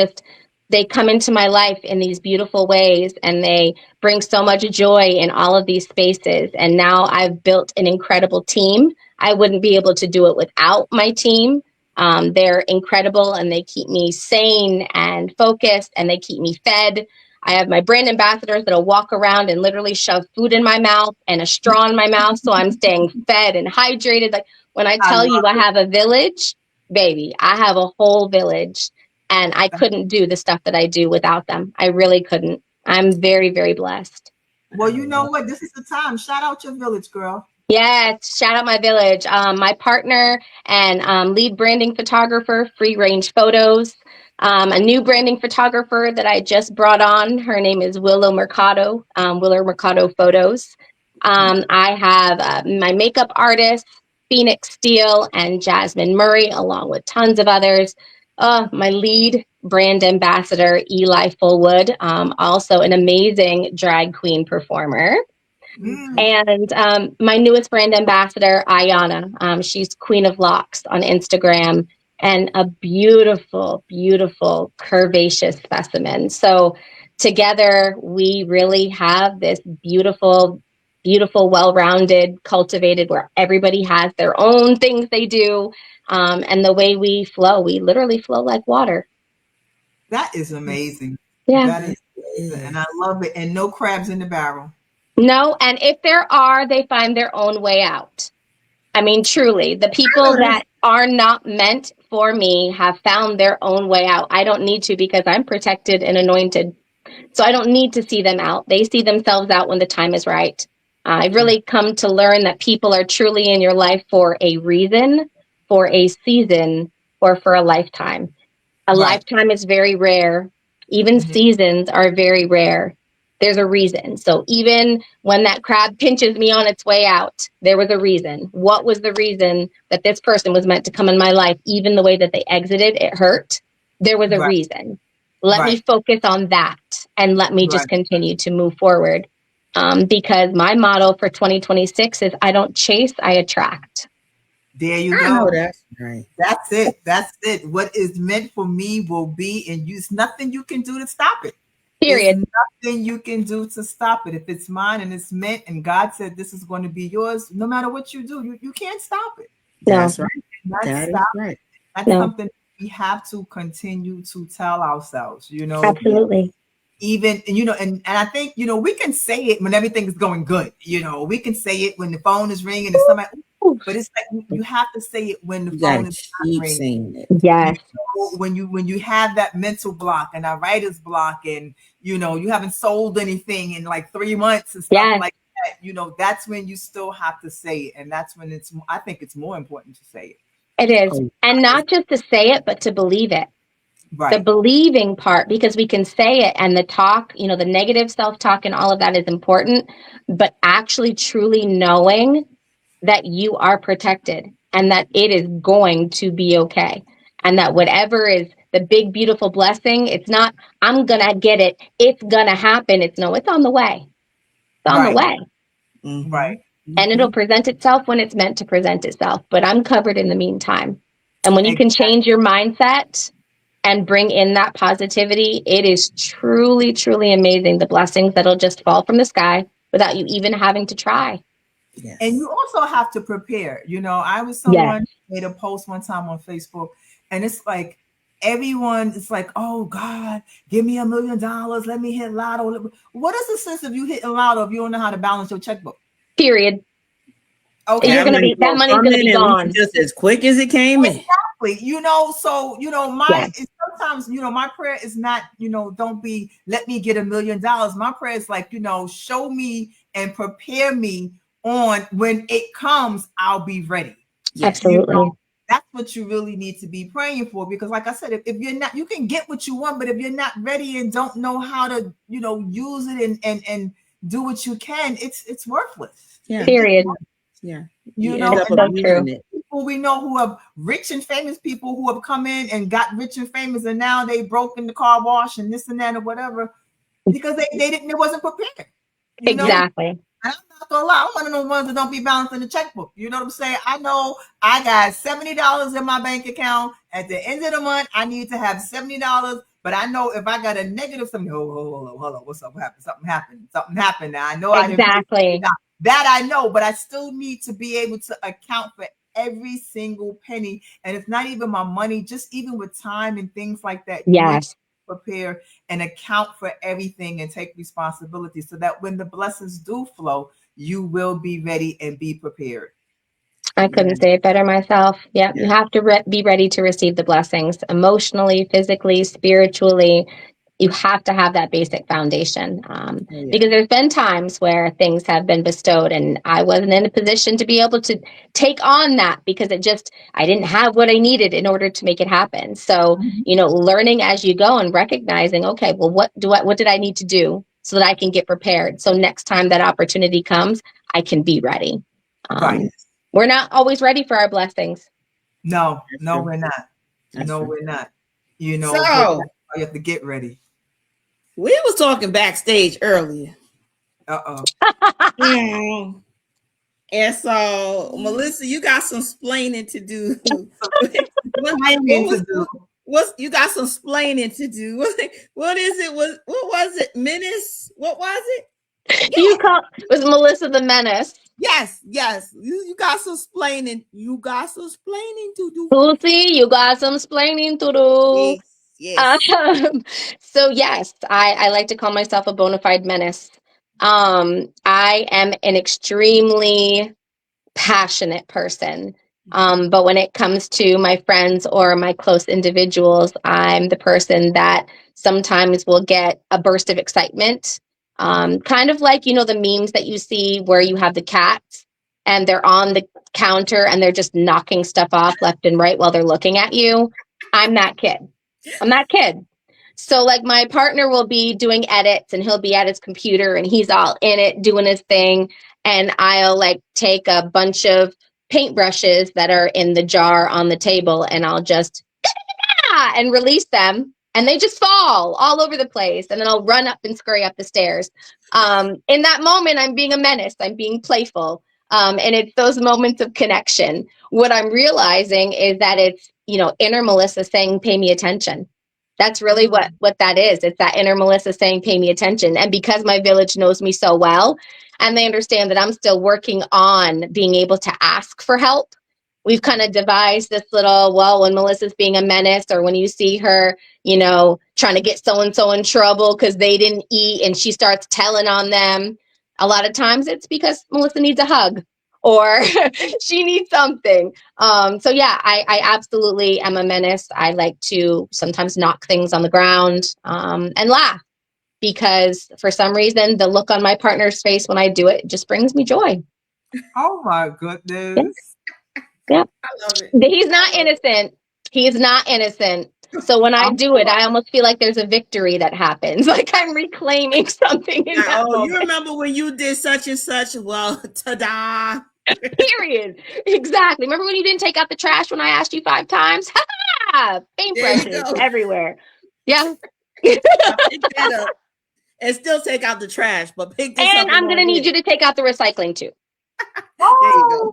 they come into my life in these beautiful ways and they bring so much joy in all of these spaces. And now I've built an incredible team. I wouldn't be able to do it without my team. They're incredible and they keep me sane and focused and they keep me fed. I have my brand ambassadors that'll walk around and literally shove food in my mouth and a straw in my mouth. So I'm staying fed and hydrated. Like when I tell you I have a village, baby, I have a whole village and I couldn't do the stuff that I do without them. I really couldn't. I'm very, very blessed. Well, you know what? This is the time. Shout out your village, girl. Yes, shout out my village. My partner and lead branding photographer, Free Range Photos. A new branding photographer that I just brought on. Her name is Willow Mercado, Willow Mercado Photos. I have my makeup artist, Phoenix Steele, and Jasmine Murray, along with tons of others. My lead brand ambassador, Eli Fullwood, also an amazing drag queen performer. And my newest brand ambassador, Ayana. She's Queen of Locks on Instagram and a beautiful, beautiful curvaceous specimen. So together, we really have this beautiful, beautiful, well-rounded, cultivated, where everybody has their own things they do. And the way we flow, we literally flow like water. That is amazing. Yeah. That is amazing. And I love it. And no crabs in the barrel. No, and if there are, they find their own way out. I mean, truly, the people that are not meant for me have found their own way out. I don't need to because I'm protected and anointed. So I don't need to see them out. They see themselves out when the time is right. I've really come to learn that people are truly in your life for a reason, for a season, or for a lifetime. A lifetime is very rare. Even seasons are very rare. There's a reason. So even when that crab pinches me on its way out, there was a reason. What was the reason that this person was meant to come in my life? Even the way that they exited, it hurt. There was a reason. Let me focus on that and let me just continue to move forward. Because my motto for 2026 is I don't chase, I attract. There you go. Oh, that's right. That's it. That's it. What is meant for me will be, and there's nothing you can do to stop it. Period. There's nothing you can do to stop it. If it's mine and it's meant, and God said this is going to be yours, no matter what you do, you can't stop it. That's right. That's right. That's something we have to continue to tell ourselves. Absolutely. Even and I think we can say it when everything is going good. We can say it when the phone is ringing and somebody. But it's like you have to say it when the phone is not ringing. Yes. When you have that mental block and that writer's block, and you haven't sold anything in like 3 months and stuff like that. That's when you still have to say it, and that's when I think it's more important to say it. It is, and not just to say it, but to believe it. Right. The believing part, because we can say it and the talk, the negative self-talk and all of that is important, but actually truly knowing that you are protected and that it is going to be okay. And that whatever is the big, beautiful blessing, it's not, I'm going to get it. It's going to happen. It's on the way. It's on the way. Mm-hmm. Right. and it'll present itself when it's meant to present itself. But I'm covered in the meantime. And when you can change your mindset and bring in that positivity, it is truly, truly amazing. The blessings that'll just fall from the sky without you even having to try. Yes. And you also have to prepare. You know, I was someone made a post one time on Facebook, and it's like everyone is like, "Oh God, give me $1 million. Let me hit lotto." What is the sense of you hitting lotto if you don't know how to balance your checkbook? Period. Okay, You're gonna be, that money's gonna be gone just as quick as it came in. Exactly. You know, so sometimes, my prayer is not, don't be let me get $1 million. My prayer is like, show me and prepare me on when it comes, I'll be ready. Absolutely. That's what you really need to be praying for, because like I said, if you're not, you can get what you want, but if you're not ready and don't know how to, use it and do what you can, it's worthless. Yeah. Period. Yeah. People we know who have rich and famous people who have come in and got rich and famous, and now they broke in the car wash and this and that or whatever, because they wasn't prepared. Exactly. And I'm not gonna lie, I'm one of those ones that don't be balancing the checkbook. You know what I'm saying? I know I got $70 in my bank account. At the end of the month, I need to have $70. But I know if I got a negative something, hold on, what's up? What happened? Something happened. Now I know exactly. That I know, but I still need to be able to account for every single penny. And it's not even my money, just even with time and things like that. Yes. Prepare and account for everything and take responsibility so that when the blessings do flow, you will be ready and be prepared. I couldn't say it better myself. Yeah. You have to be ready to receive the blessings emotionally, physically, spiritually. You have to have that basic foundation, because there's been times where things have been bestowed and I wasn't in a position to be able to take on that because I didn't have what I needed in order to make it happen. So, learning as you go and recognizing, okay, well, what did I need to do so that I can get prepared? So next time that opportunity comes, I can be ready. Right. We're not always ready for our blessings. No, we're not. We're not. So you have to get ready. We was talking backstage earlier. And so, Melissa, you got some splaining to do. You got some splaining to do. What is it? What was it? Menace? What was it? It was Melissa the Menace. Yes. You got some splaining. You got some splaining to do. Lucy, you got some splaining to do. Yes. So yes, I like to call myself a bona fide menace. I am an extremely passionate person. But when it comes to my friends or my close individuals, I'm the person that sometimes will get a burst of excitement. Kind of like, the memes that you see where you have the cats and they're on the counter and they're just knocking stuff off left and right while they're looking at you. I'm that kid. So like my partner will be doing edits and he'll be at his computer and he's all in it doing his thing. And I'll like take a bunch of paintbrushes that are in the jar on the table and I'll just and release them. And they just fall all over the place. And then I'll run up and scurry up the stairs. In that moment, I'm being a menace. I'm being playful. And it's those moments of connection. What I'm realizing is that it's, inner Melissa saying, pay me attention. That's really what that is. It's that inner Melissa saying, pay me attention. And because my village knows me so well, and they understand that I'm still working on being able to ask for help, we've kind of devised this little, well, when Melissa's being a menace or when you see her, trying to get so-and-so in trouble because they didn't eat and she starts telling on them, a lot of times it's because Melissa needs a hug or she needs something. So yeah, I absolutely am a menace. I like to sometimes knock things on the ground and laugh because for some reason, the look on my partner's face when I do it just brings me joy. Oh my goodness. Yeah. I love it. He's not innocent. He's not innocent. So when I do it, I almost feel like there's a victory that happens. Like I'm reclaiming something. In that moment. You remember when you did such and such? Well, ta-da. Period. Exactly. Remember when you didn't take out the trash when I asked you 5 times? Paintbrushes everywhere. Yeah. Pick that up and still take out the trash, but pick this up. And I'm going to need you to take out the recycling too. There you go.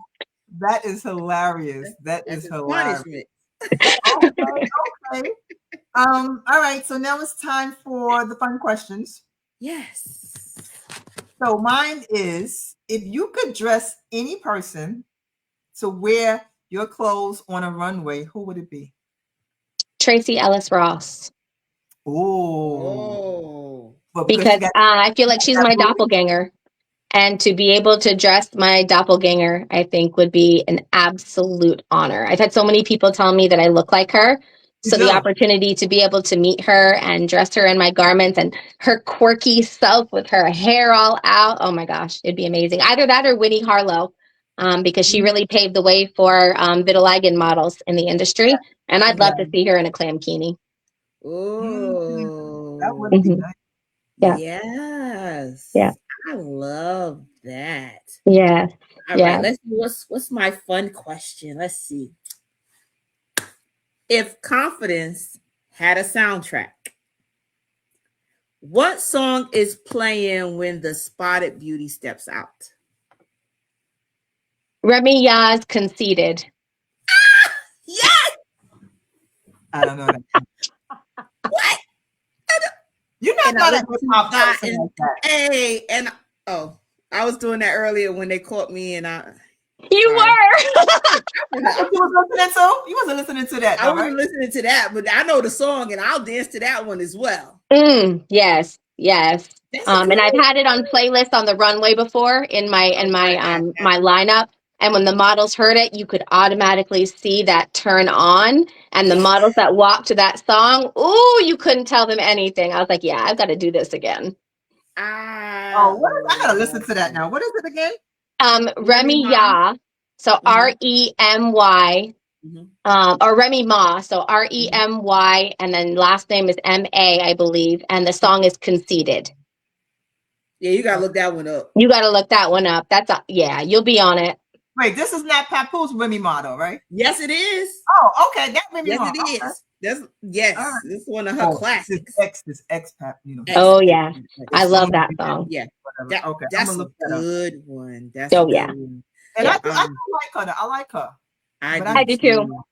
That is hilarious. That That's is his hilarious. punishment. Okay. All right. So now it's time for the fun questions. Yes. So mine is, if you could dress any person to wear your clothes on a runway, who would it be? Tracy Ellis Ross. Oh, Oh. but because she Because got I feel like she's that my booty. doppelganger. And to be able to dress my doppelganger, I think would be an absolute honor. I've had so many people tell me that I look like her. You So the do. opportunity to be able to meet her and dress her in my garments and her quirky self with her hair all out. Oh my gosh, it'd be amazing. Either that or Winnie Harlow, because she really paved the way for vitiligo models in the industry. And I'd love Yeah. to see her in a clamkini. That would Oh. be Hmm. nice. Yeah, Yes. yeah, I love that. yeah, All right, yeah. let's see what's my fun question. Let's see. If confidence had a soundtrack, what song is playing when the spotted beauty steps out? Remy Yaz Conceited. Yes. I don't know that. What? You're And I not a look hip too hop fat person and like that. hey, and oh, I was doing that earlier when they caught me, and You sorry. were. That's what you was listening to? You wasn't listening to that, I though, right? wasn't listening to that, but I know the song, and I'll dance to that one as well. Yes, yes. That's a And good I've one. had it on playlists on the runway before in my Oh, I have. my lineup. And when the models heard it, you could automatically see that turn on. And the Yeah. models that walked to that song, ooh, you couldn't tell them anything. I was like, yeah, I've got to do this again. Oh, I what is, I gotta listen love to that it. now. What is it again? Remy Remy Ma. Ya, so Mhm, Remy, mhm, or Remy Ma, so mhm. Remy, and then last name is MA, I believe, and the song is Conceited. Yeah, you gotta look that one up. You got to look that one up. Yeah, you'll be on it. Wait, this is not Papoose Remy model, right? Yes, it is. Oh, okay, that Remy Yes, model. it Okay. is. That's All right. this is one of her Oh, classics. this X Pap, you know. X, Oh X, yeah, X. I It's love long, that song. Yeah, whatever. Okay, I'm that's gonna a look that up. good one. That's a Oh good yeah, one. And yeah, I do like her. I like her, I but do I do too. too.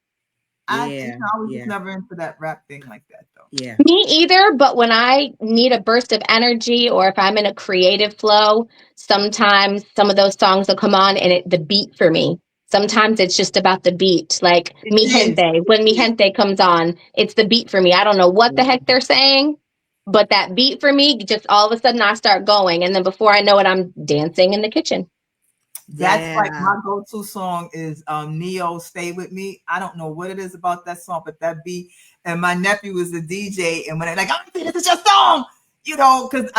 I Yeah, I was just yeah, never into that rap thing like that, though. yeah. Me either, but when I need a burst of energy or if I'm in a creative flow, sometimes some of those songs will come on and the beat for me. Sometimes it's just about the beat. Like It Mi is. Gente, when Mi It is. Gente comes on, it's the beat for me. I don't know what the heck they're saying, but that beat for me, just all of a sudden I start going. And then before I know it, I'm dancing in the kitchen. That's like Yeah. my go-to song is Neo Stay With Me. I don't know what it is about that song, but that beat. And my nephew is a DJ, and when I like, I think this is your song, you know, because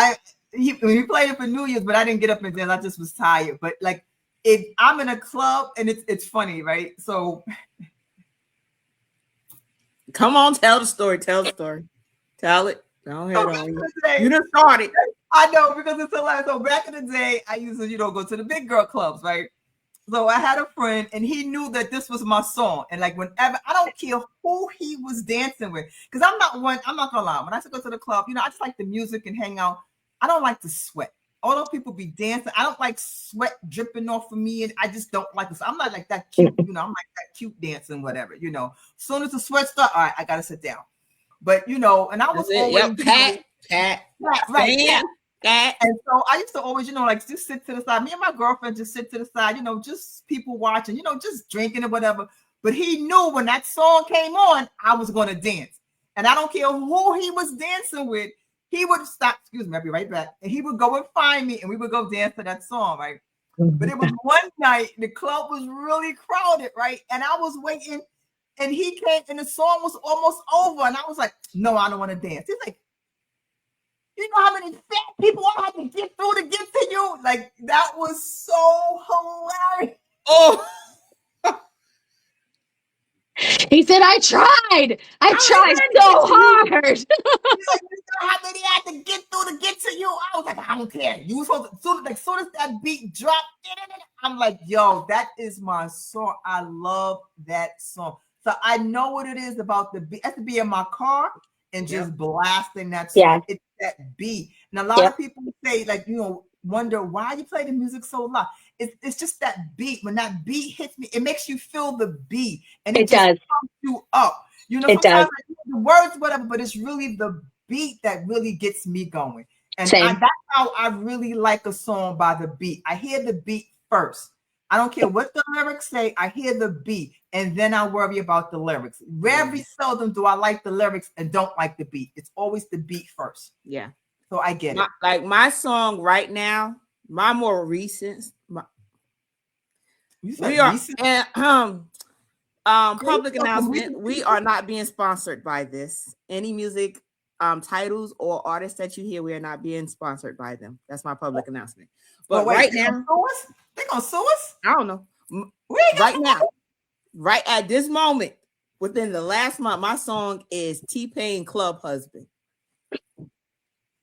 we played it for New Year's, but I didn't get up and dance. I just was tired. But like, if I'm in a club, and it's funny, right? So Come on, tell the story. Tell the story. Tell it. Go ahead back on in you. the day, You done started. I know because it's hilarious. So back in the day, I used to, go to the big girl clubs, right? So I had a friend, and he knew that this was my song. And like whenever, I don't care who he was dancing with, because I'm not gonna lie. When I go to the club, I just like the music and hang out. I don't like to sweat. All those people be dancing. I don't like sweat dripping off of me, and I just don't like this. I'm not like that cute, I'm like that cute dancing, whatever. As soon as the sweat start, all right, I gotta sit down. But and I was That's it. always, Yep. Pat. right. Stand. Pat. And so I used to always, like just sit to the side. Me and my girlfriend just sit to the side, just people watching, just drinking or whatever. But he knew when that song came on, I was going to dance. And I don't care who he was dancing with, he would stop, excuse me, I'll be right back. And he would go and find me and we would go dance to that song, right? But it was one night, the club was really crowded, right? And I was waiting and he came and the song was almost over. And I was like, no, I don't want to dance. He's like, you know how many fat people I had to get through to get to you? Like, that was so hilarious. Oh, He said, I tried so hard. He's like, you know how many I had to get through to get to you? I was like, I don't care. You was supposed to, soon as that beat dropped, I'm like, yo, that is my song. I love that song. So I know what it is about the beat. I have to be in my car and just blasting that song. Yeah. It's that beat. And a lot of people say, like, wonder why you play the music so loud. It's just that beat. When that beat hits me, it makes you feel the beat, and It just does. pumps you up. You know, It sometimes does. I hear the words, whatever, but it's really the beat that really gets me going. And Same. that's how I really like a song, by the beat. I hear the beat first. I don't care what the lyrics say. I hear the beat, and then I worry about the lyrics. Very seldom do I like the lyrics and don't like the beat. It's always the beat first. Yeah. So I get it. Like my song right now, my more recent. We are recent? and public announcement. We are not being sponsored by this. Any music titles or artists that you hear, we are not being sponsored by them. That's my public announcement. But wait, right now, they're gonna sue us? I don't know. Right now, right at this moment, within the last month, my song is T-Pain Club Husband.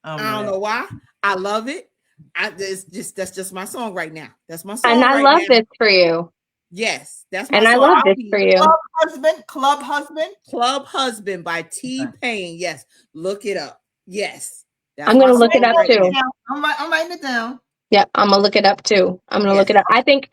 I don't know why. I love it. That's just my song right now. That's my song. And I love this for you. Yes, that's my and song. I love this for you. Club Husband by T-Pain. Yes, look it up. Yes, I'm gonna look it up too. I'm writing it down. Yeah, I'm gonna look it up too. I'm gonna look it up. I think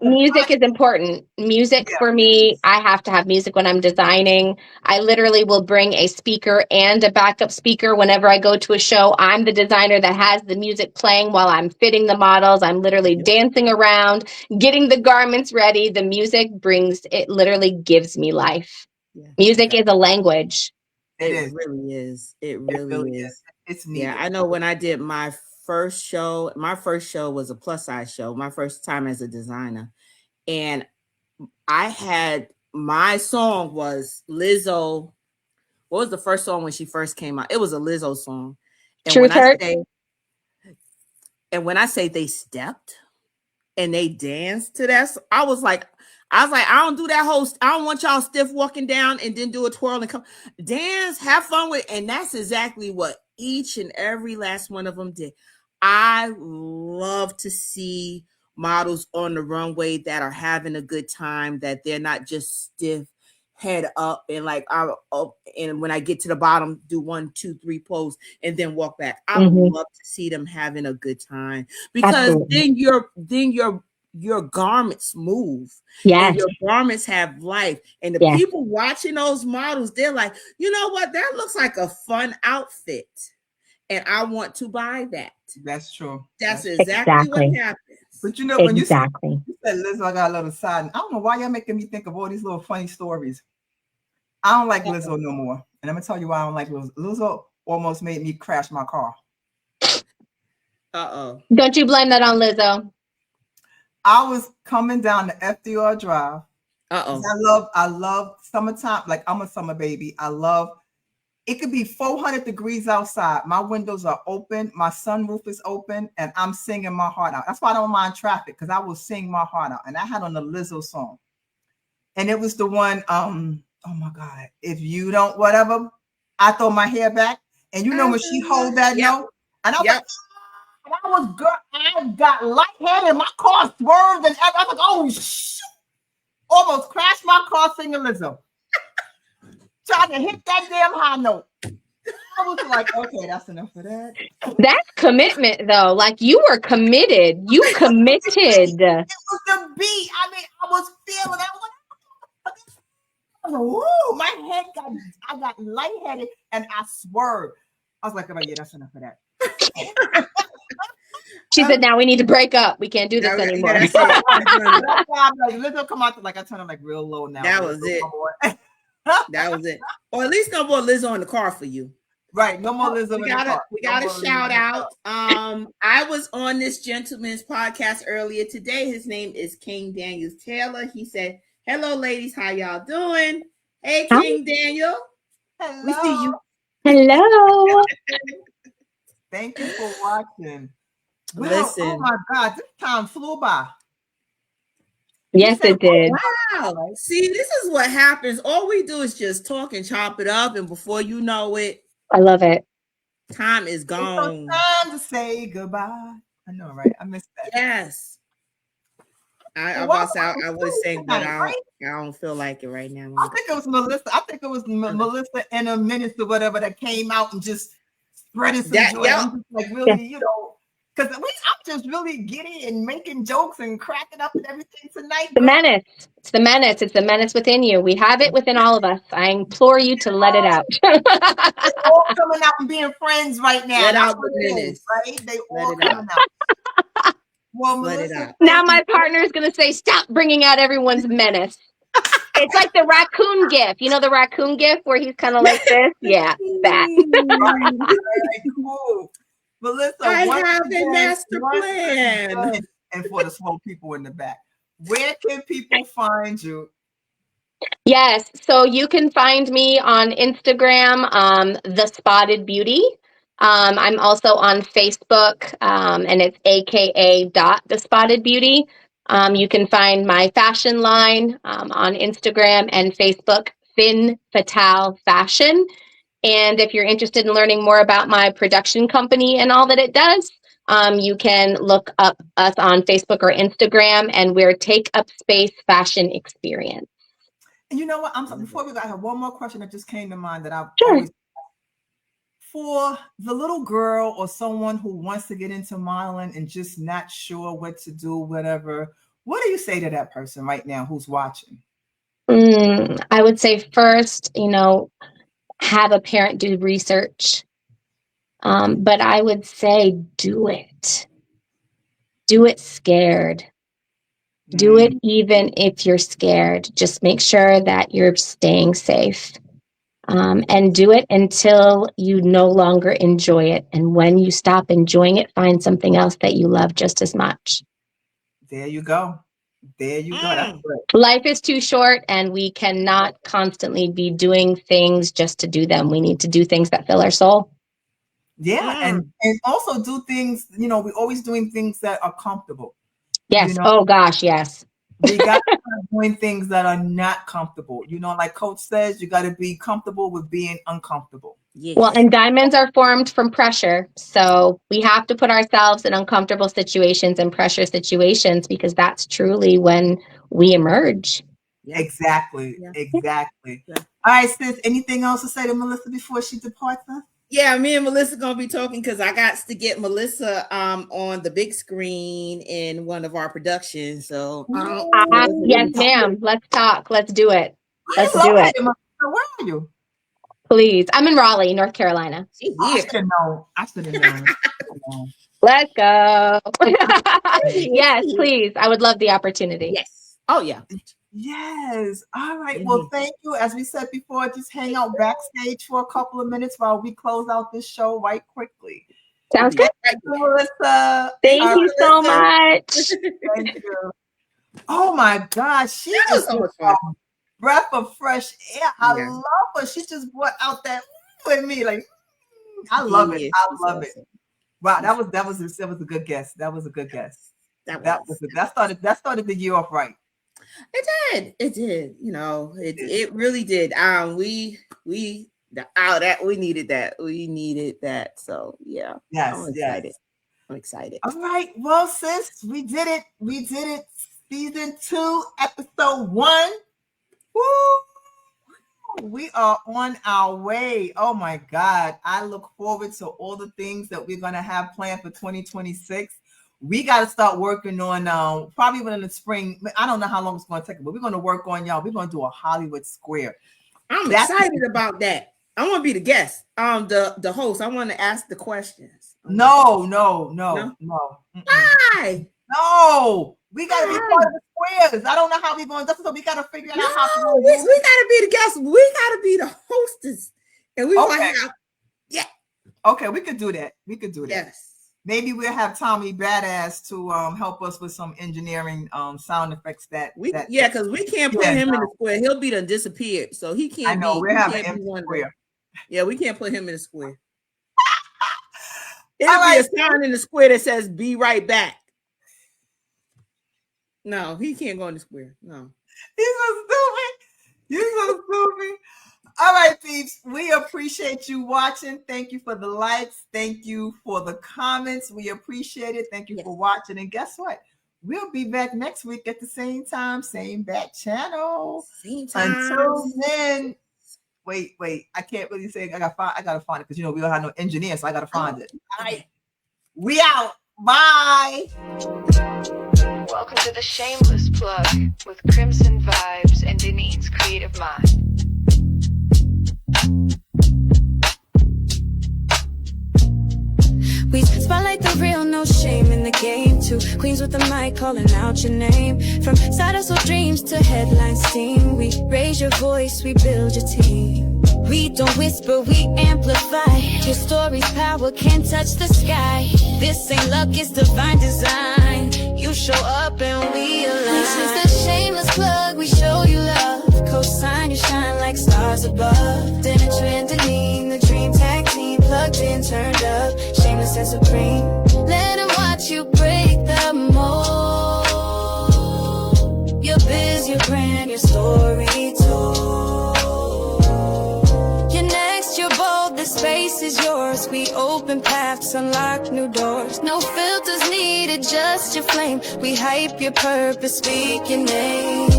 music is important. Music for me, I have to have music when I'm designing. I literally will bring a speaker and a backup speaker whenever I go to a show. I'm the designer that has the music playing while I'm fitting the models. I'm literally dancing around, getting the garments ready. The music literally gives me life. Yeah, music is a language. It really is. It really is. It's needed. Yeah, I know when I did my first show was a plus size show, my first time as a designer. And I had, my song was Lizzo. What was the first song when she first came out? It was a Lizzo song. And when I say they stepped and they danced to that, I was like, I don't do that whole, I don't want y'all stiff walking down and then do a twirl and come dance, have fun with it. And that's exactly what each and every last one of them did. I love to see models on the runway that are having a good time, that they're not just stiff, head up, and like, and when I get to the bottom, do 1, 2, 3 pose and then walk back. I love to see them having a good time, because then your garments move. Yes. And your garments have life. And the people watching those models, they're like, you know what? That looks like a fun outfit. And I want to buy that. That's true. That's exactly what happens. But you know, when you said, Lizzo, I got a little side. I don't know why y'all making me think of all these little funny stories. I don't like Lizzo no more. And I'm going to tell you why I don't like Lizzo. Lizzo almost made me crash my car. Don't you blame that on Lizzo? I was coming down the FDR Drive. I love summertime. Like, I'm a summer baby. It could be 400 degrees outside. My windows are open. My sunroof is open, and I'm singing my heart out. That's why I don't mind traffic, because I will sing my heart out. And I had on the Lizzo song, and it was the one. Oh my God! If you don't, whatever. I throw my hair back, and you know when she hold that note, and I was like, I got lightheaded. My car swerved, and I was like, oh shoot! Almost crashed my car singing Lizzo. Trying to hit that damn high note. I was like, okay, that's enough of that. That's commitment, though. Like, you were committed. You committed. It was the beat. I mean, I was feeling. I was like, ooh, my head I got lightheaded, and I swerved. I was like, oh yeah, that's enough of that. She said, now we need to break up. We can't do this anymore. That's why I'm like, Lizzo come out, like I turn them like real low now. That was it. That was it. Or at least no more Lizzo in the car for you. Right. No more Lizzo in the car. We got a shout out. I was on this gentleman's podcast earlier today. His name is King Daniel Taylor. He said, hello, ladies. How y'all doing? Hey, King Daniel. Hello. We see you. Hello. Thank you for watching. Well, listen. Oh my God. This time flew by. Yes, it did. Wow. See, this is what happens. All we do is just talk and chop it up. And before you know it, I love it. Time is gone. It's time to say goodbye. I know, right? I missed that. Yes. I was saying, but I don't feel like it right now. I think it was Melissa and a Menace or whatever that came out and just spreading some joy. I'm just like, really, Because I'm just really giddy and making jokes and cracking up and everything tonight. The menace. It's the menace. It's the menace within you. We have it within all of us. I implore you to let it out. All coming out and being friends right now. Let That's out what the it menace. is, right? They Let all it coming out. Well, Let it Melissa, out. Now my partner is going to say, stop bringing out everyone's menace. It's like the raccoon gif. You know the raccoon gif where he's kind of like this? Yeah, that. right, cool. Melissa, I once have a again, master once plan. again, and for the small people in the back, where can people find you? Yes. So you can find me on Instagram, The Spotted Beauty. I'm also on Facebook, and it's AKA The Spotted Beauty. You can find my fashion line on Instagram and Facebook, Fin Fatale Fashion. And if you're interested in learning more about my production company and all that it does, you can look up us on Facebook or Instagram, and we're Take Up Space Fashion Experience. And you know what? Before we go, I have one more question that just came to mind that I've Sure. always. For the little girl or someone who wants to get into modeling and just not sure what to do, whatever, what do you say to that person right now who's watching? I would say first, have a parent do research. But I would say do it. Do it scared. Do it even if you're scared. Just make sure that you're staying safe. And do it until you no longer enjoy it. And when you stop enjoying it, find something else that you love just as much. There you go. There you go. That's good. Life is too short, and we cannot constantly be doing things just to do them. We need to do things that fill our soul. Yeah, and also do things, we're always doing things that are comfortable. Yes. Oh gosh, yes. We got to start doing things that are not comfortable. Like Coach says, you got to be comfortable with being uncomfortable. Yes. Well, and diamonds are formed from pressure. So we have to put ourselves in uncomfortable situations and pressure situations, because that's truly when we emerge. Yeah. Exactly. Yeah. Exactly. Yeah. All right, sis, anything else to say to Melissa before she departs us? Yeah, me and Melissa gonna be talking because I got to get Melissa on the big screen in one of our productions. So yes, ma'am. Let's talk. Let's do it. Let's do it. Where are you? Please. I'm in Raleigh, North Carolina. I should have known. I should have known. Let's go. Yes, please. I would love the opportunity. Yes. Oh, yeah. Yes. All right. Well, thank you. As we said before, just hang out backstage for a couple of minutes while we close out this show right quickly. Sounds good. Melissa. Thank you so much. Thank you. Oh my gosh. She is so much fun. Breath of fresh air. I love her. She just brought out that with me. Like, I love it. I love it. Wow, that was a good guess. That was a good guess. That started the year off right. It did. It really did. We needed that. We needed that. So yeah. Yes. I'm excited. Yes. I'm excited. All right. Well, sis, we did it. We did it. Season 2, episode 1. Woo! We are on our way. Oh my God. I look forward to all the things that we're going to have planned for 2026. We got to start working on probably within the spring. I don't know how long it's going to take, but we're going to work on y'all. We're going to do a Hollywood Square. I'm excited about that. I want to be the guest. The host. I want to ask the questions. No. Why? No. We got to be part of the squares. I don't know how we're going to do it, so we got to figure it out how to do it. We got to be the guests. We got to be the hostess. And we want to have, Okay, we could do that. Yes. Maybe we'll have Tommy Badass to help us with some engineering sound effects because we can't put him in the square. He'll be done disappeared. So he can't. I know we're having empty square. Yeah, we can't put him in the square. It'll be a sign in the square that says "Be right back." No, he can't go in the square. No. He's so stupid. All right, peeps. We appreciate you watching. Thank you for the likes. Thank you for the comments. We appreciate it. Thank you for watching. And guess what? We'll be back next week at the same time, same bat channel. Same time. Until then, wait. I can't really say I gotta find it because we don't have no engineer, so I gotta find it. All right. We out. Bye. Welcome to the Shameless Plug with Crimson Vibes and Denise's Creative Mind. We spotlight the real, no shame in the game. Two queens with the mic calling out your name. From side hustle dreams to headline steam, we raise your voice, we build your team. We don't whisper, we amplify. Your story's power can't touch the sky. This ain't luck, it's divine design. You show up and we align. This is the Shameless Plug, we show you love. Co-sign, you shine like stars above. Dinner trending, the dream tag team. Plugged in, turned up, shameless and supreme. Let them watch you break the mold. Your biz, your brand, your story told. You're next, you're bold, the space is yours. We open paths, unlock new doors. No filters needed, just your flame. We hype your purpose, speak your name.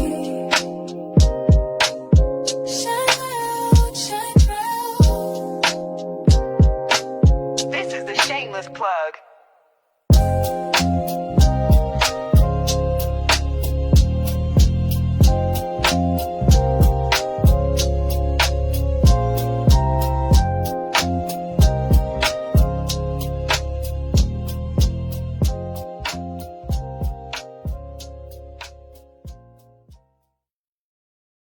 This is the Shameless Plug.